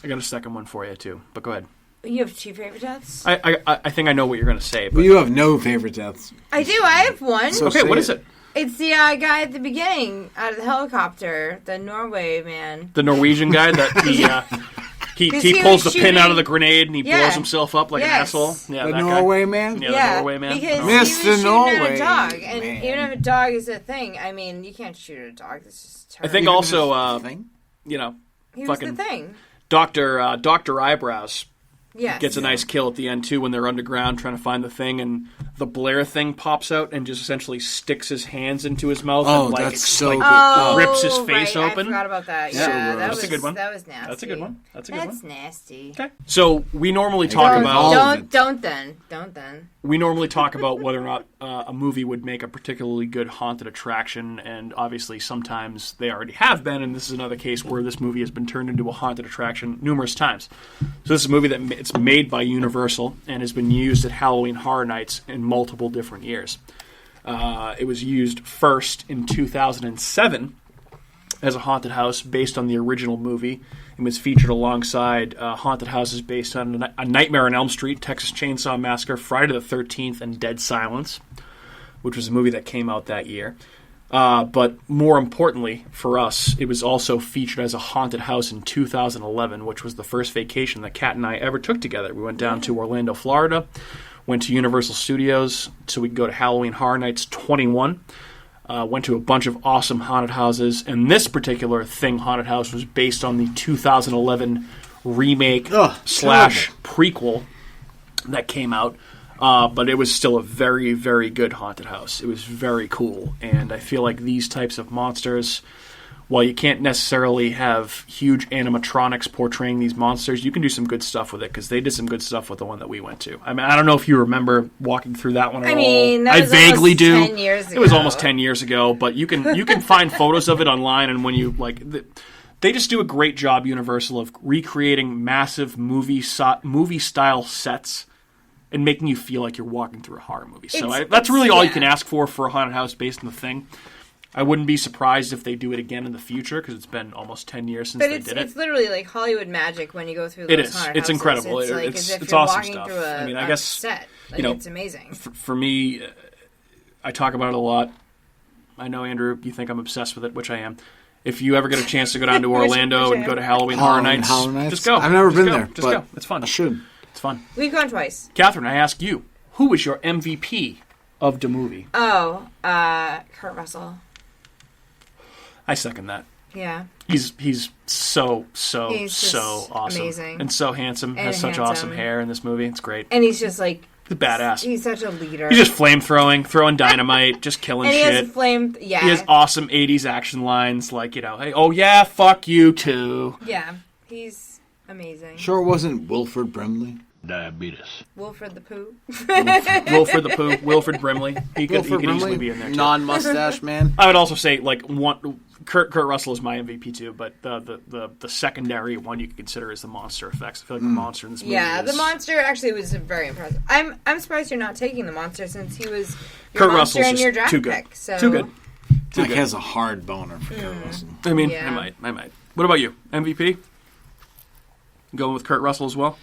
I got a second one for you, too. But go ahead. You have two favorite deaths? I think I know what you're going to say. But... Well, you have no favorite deaths. I do. I have one. So okay, say what is it? It's the guy at the beginning out of the helicopter, the Norway man. The Norwegian guy that he he pulls was the pin out of shooting- the grenade and he Yeah. blows himself up like an Yes. asshole. Yeah, The that Norway guy. man? Yeah, the Norway man. Because Oh. he was Mr. shooting at Norway a dog, and man. even if a dog is a thing, I mean, you can't shoot at a dog. That's just I terrible. think also, Thing? you know, he was fucking the thing. Dr. Eyebrows Yes. gets a nice kill at the end, too, when they're underground trying to find the thing, and the Blair thing pops out and just essentially sticks his hands into his mouth Oh, and, like, that's so good. rips his face right. open. I forgot about that. So Yeah, gross. that That's was a good one. That was nasty. That's a good one. That's a good That's one. nasty. Okay. So we normally talk Don't- about Don't then. whether or not a movie would make a particularly good haunted attraction, and obviously sometimes they already have been, and this is another case where this movie has been turned into a haunted attraction numerous times. So this is a movie that it's made by Universal and has been used at Halloween Horror Nights in multiple different years. It was used first in 2007 as a haunted house based on the original movie, and was featured alongside haunted houses based on A Nightmare on Elm Street, Texas Chainsaw Massacre, Friday the 13th, and Dead Silence, which was a movie that came out that year. But more importantly for us, it was also featured as a haunted house in 2011, which was the first vacation that Kat and I ever took together. We went down to Orlando, Florida, went to Universal Studios so we could go to Halloween Horror Nights 21. Went to a bunch of awesome haunted houses, and this particular thing haunted house was based on the 2011 remake slash prequel that came out. But it was still a very, very good haunted house. It was very cool, and I feel like these types of monsters, while you can't necessarily have huge animatronics portraying these monsters, you can do some good stuff with it, because they did some good stuff with the one that we went to. I mean, I don't know if you remember walking through that one at all. I mean, that was I vaguely almost do. 10 years ago. It was almost 10 years ago, but you can find photos of it online, and when you they just do a great job, Universal, of recreating massive movie style sets and making you feel like you're walking through a horror movie. So that's really all you can ask for a haunted house based on the thing. I wouldn't be surprised if they do it again in the future, because it's been almost 10 years since they did it. It's literally like Hollywood magic when you go through those It is. haunted It's houses. incredible. It's like It's as if it's you're awesome walking stuff. through I mean, I a guess, set. Like, you know, it's amazing. For me, I talk about it a lot. I know, Andrew, you think I'm obsessed with it, which I am. If you ever get a chance to go down to Orlando and go to Halloween Horror Nights, just go. I've never Just been go. there, Just but go. It's fun. I should. It's fun. We've gone twice. Catherine, I ask you, who was your MVP of the movie? Oh, Kurt Russell. I second that. Yeah. He's so He's just awesome. amazing. And so handsome. And Has such handsome. awesome hair in this movie. It's great. And he's just like... He's a badass. He's such a leader. He's just throwing dynamite, just killing and he shit. has a flame... Yeah. He has awesome 80s action lines like, you know, hey, oh yeah, fuck you too. Yeah. He's amazing. Sure wasn't Wilford Brimley. Diabetes. Wilford the Pooh. Wilford the Pooh, Wilford Brimley. He could Wilford easily Brimley, be in there too. non-mustache man. I would also say, like, Kurt Russell is my MVP too, but the secondary one you could consider is the monster effects. I feel like the monster in this movie Yeah, is... the monster actually was very impressive. I'm surprised you're not taking the monster since he was your Kurt monster Russell's and your just draft too good. pick. So. Too good. Mike has a hard boner for Kurt Russell. I mean, Yeah. I might. What about you? MVP? Going with Kurt Russell as well?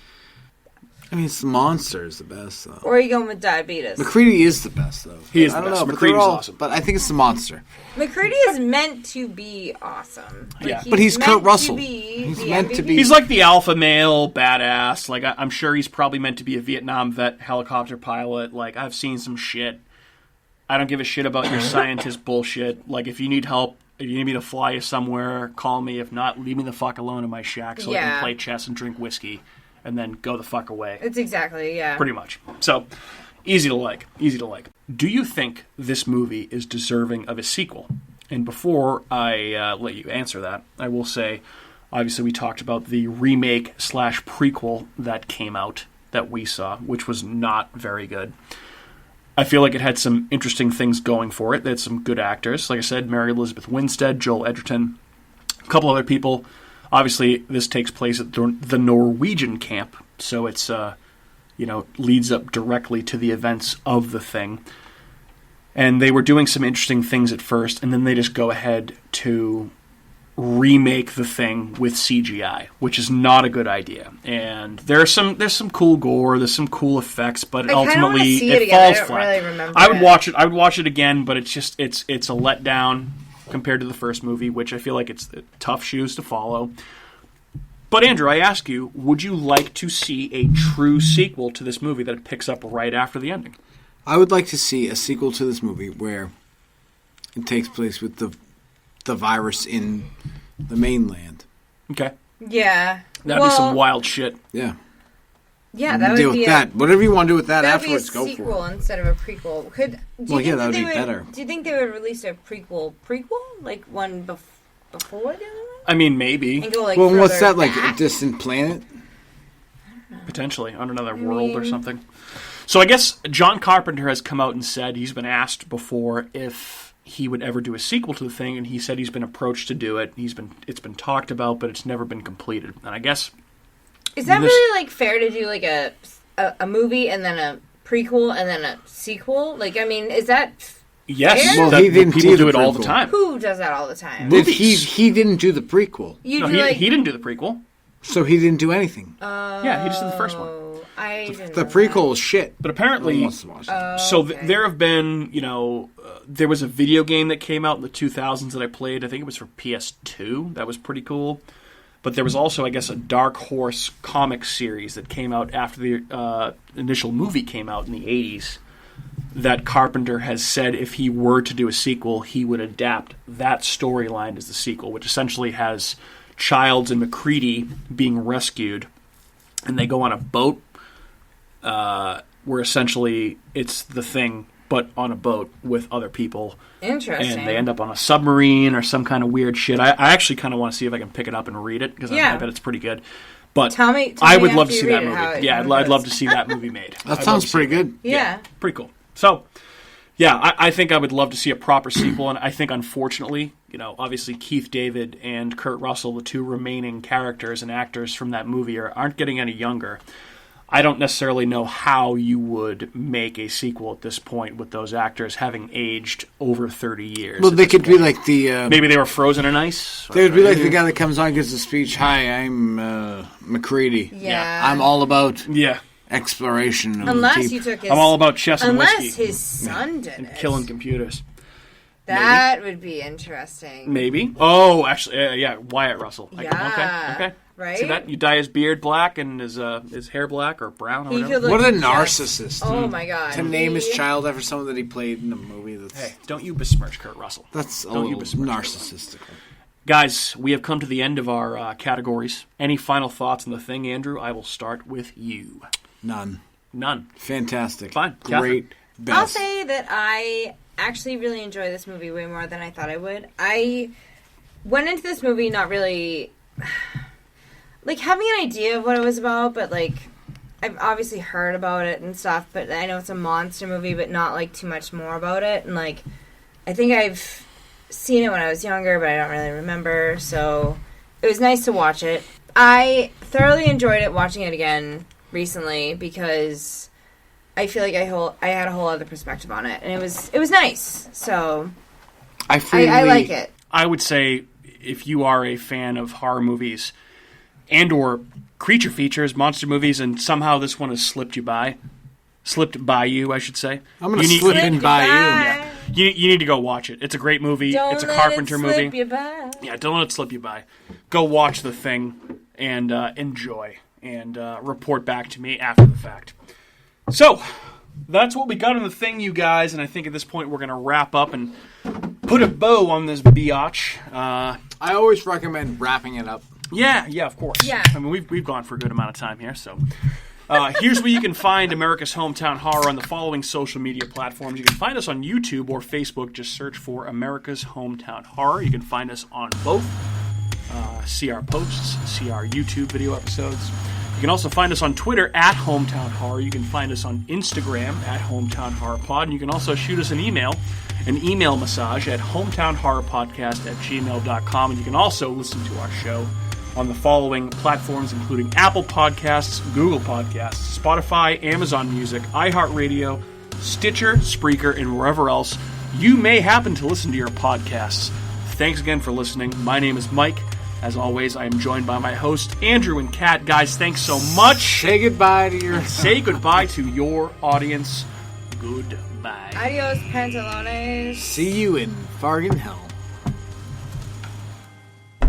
I mean, it's the monster is the best, though. Or are you going with diabetes? McCready is the best, though. He is the I don't best. know, but McCready's they're all awesome. But I think it's the monster. McCready is meant to be awesome. Yeah. But he's meant Kurt Russell. To be He's the meant to MVP. be- He's like the alpha male badass. Like I'm sure he's probably meant to be a Vietnam vet, helicopter pilot. Like I've seen some shit. I don't give a shit about your scientist bullshit. Like if you need help, if you need me to fly you somewhere, call me. If not, leave me the fuck alone in my shack so I can play chess and drink whiskey, and then go the fuck away. It's exactly, yeah. Pretty much. So easy to like. Easy to like. Do you think this movie is deserving of a sequel? And before I let you answer that, I will say, obviously we talked about the remake / prequel that came out that we saw, which was not very good. I feel like it had some interesting things going for it. They had some good actors. Like I said, Mary Elizabeth Winstead, Joel Edgerton, a couple other people. Obviously, this takes place at the Norwegian camp, so it's leads up directly to the events of the thing. And they were doing some interesting things at first, and then they just go ahead to remake the thing with CGI, which is not a good idea. And there's some cool gore, there's some cool effects, but ultimately it falls flat. Really remember I would watch it. I would watch it again, but it's just it's a letdown compared to the first movie, which I feel like it's tough shoes to follow. But Andrew, I ask you, would you like to see a true sequel to this movie that picks up right after the ending? I would like to see a sequel to this movie where it takes place with the virus in the mainland. Okay. Yeah. That'd be some wild shit. Yeah. Yeah, that would deal be with that. Whatever you want to do with that afterwards, go for it. That would be a sequel instead of a prequel. That would be better. Do you think they would release a prequel? Like one before the other one? I mean, maybe. And go, like, well, what's that, back? like a distant planet? Potentially, on another world or something. So I guess John Carpenter has come out and said he's been asked before if he would ever do a sequel to the thing, and he said he's been approached to do it. It's been talked about, but it's never been completed. And I guess is that really like fair to do like a movie and then a prequel and then a sequel? Like, I mean, is that yes? Well, he didn't people do it the all the prequel. time. Who does that all the time? He didn't do the prequel. He didn't do the prequel. So he didn't do anything. Yeah, he just did the first one. The prequel is shit. But apparently, there have been, there was a video game that came out in the 2000s that I played. I think it was for PS2. That was pretty cool. But there was also, I guess, a Dark Horse comic series that came out after the initial movie came out in the 80s that Carpenter has said if he were to do a sequel, he would adapt that storyline as the sequel, which essentially has Childs and McCready being rescued, and they go on a boat where essentially it's the thing, but on a boat with other people. Interesting. And they end up on a submarine or some kind of weird shit. I actually kind of want to see if I can pick it up and read it, because I bet it's pretty good. But tell me I would love to see that movie. Yeah, I'd love to see that movie made. That sounds pretty good. Yeah. Pretty cool. So, yeah, I think I would love to see a proper sequel, and I think, unfortunately, obviously Keith David and Kurt Russell, the two remaining characters and actors from that movie, aren't getting any younger. I don't necessarily know how you would make a sequel at this point with those actors having aged over 30 years. Well, they could be like the... maybe they were frozen in ice? They would be like the guy that comes on and gives a speech, "Hi, I'm McCready. Yeah. I'm all about... Yeah. Exploration. Unless you took his... I'm all about chess and whiskey. Unless his son did and it. killing computers. That would be interesting. Maybe. Oh, actually, yeah, Wyatt Russell. Yeah. Okay. Right? See that? You dye his beard black and his hair black or brown or whatever. What a narcissist. Oh, my God. To name his child after someone that he played in a movie. Hey, don't you besmirch Kurt Russell. That's a little narcissistic. Guys, we have come to the end of our categories. Any final thoughts on the thing, Andrew? I will start with you. None. Fine. Fantastic. Catherine. Great. Best. I'll say that I actually really enjoy this movie way more than I thought I would. I went into this movie not really... like, having an idea of what it was about, but, like, I've obviously heard about it and stuff, but I know it's a monster movie, but not, like, too much more about it. And, like, I think I've seen it when I was younger, but I don't really remember, so it was nice to watch it. I thoroughly enjoyed it watching it again recently because I feel like I had a whole other perspective on it, and it was nice, so I like it. I would say if you are a fan of horror movies and or creature features, monster movies, and somehow this one has slipped by you, I should say. I'm going to slip in by you. Yeah. You need to go watch it. It's a great movie. It's a Carpenter movie. Slip you by. Yeah, don't let it slip you by. Go watch The Thing and enjoy and report back to me after the fact. So, that's what we got on The Thing, you guys, and I think at this point we're going to wrap up and put a bow on this biatch. I always recommend wrapping it up. Yeah, of course. Yeah. I mean, we've gone for a good amount of time here, so... here's where you can find America's Hometown Horror on the following social media platforms. You can find us on YouTube or Facebook. Just search for America's Hometown Horror. You can find us on both. See our posts, see our YouTube video episodes. You can also find us on Twitter at Hometown Horror. You can find us on Instagram at Hometown Horror Pod. And you can also shoot us an email massage at hometownhorrorpodcast@gmail.com. And you can also listen to our show on the following platforms, including Apple Podcasts, Google Podcasts, Spotify, Amazon Music, iHeartRadio, Stitcher, Spreaker, and wherever else you may happen to listen to your podcasts. Thanks again for listening. My name is Mike. As always, I am joined by my host, Andrew and Kat. Guys, thanks so much. Say goodbye to your... Say goodbye to your audience. Goodbye. Adios, pantalones. See you in Fargan Hell.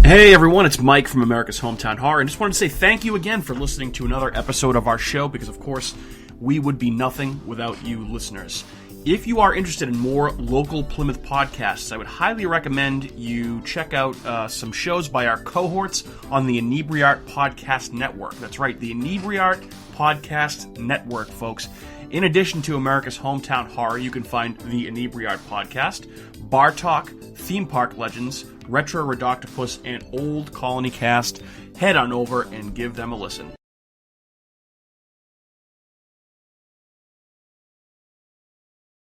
Hey everyone, it's Mike from America's Hometown Horror, and just wanted to say thank you again for listening to another episode of our show, because of course, we would be nothing without you listeners. If you are interested in more local Plymouth podcasts, I would highly recommend you check out some shows by our cohorts on the Inebriart Podcast Network. That's right, the Inebriart Podcast Network, folks. In addition to America's Hometown Horror, you can find the Inebriart Podcast, Bar Talk, Theme Park Legends, Retro Redoctopus, and Old Colony Cast. Head on over and give them a listen.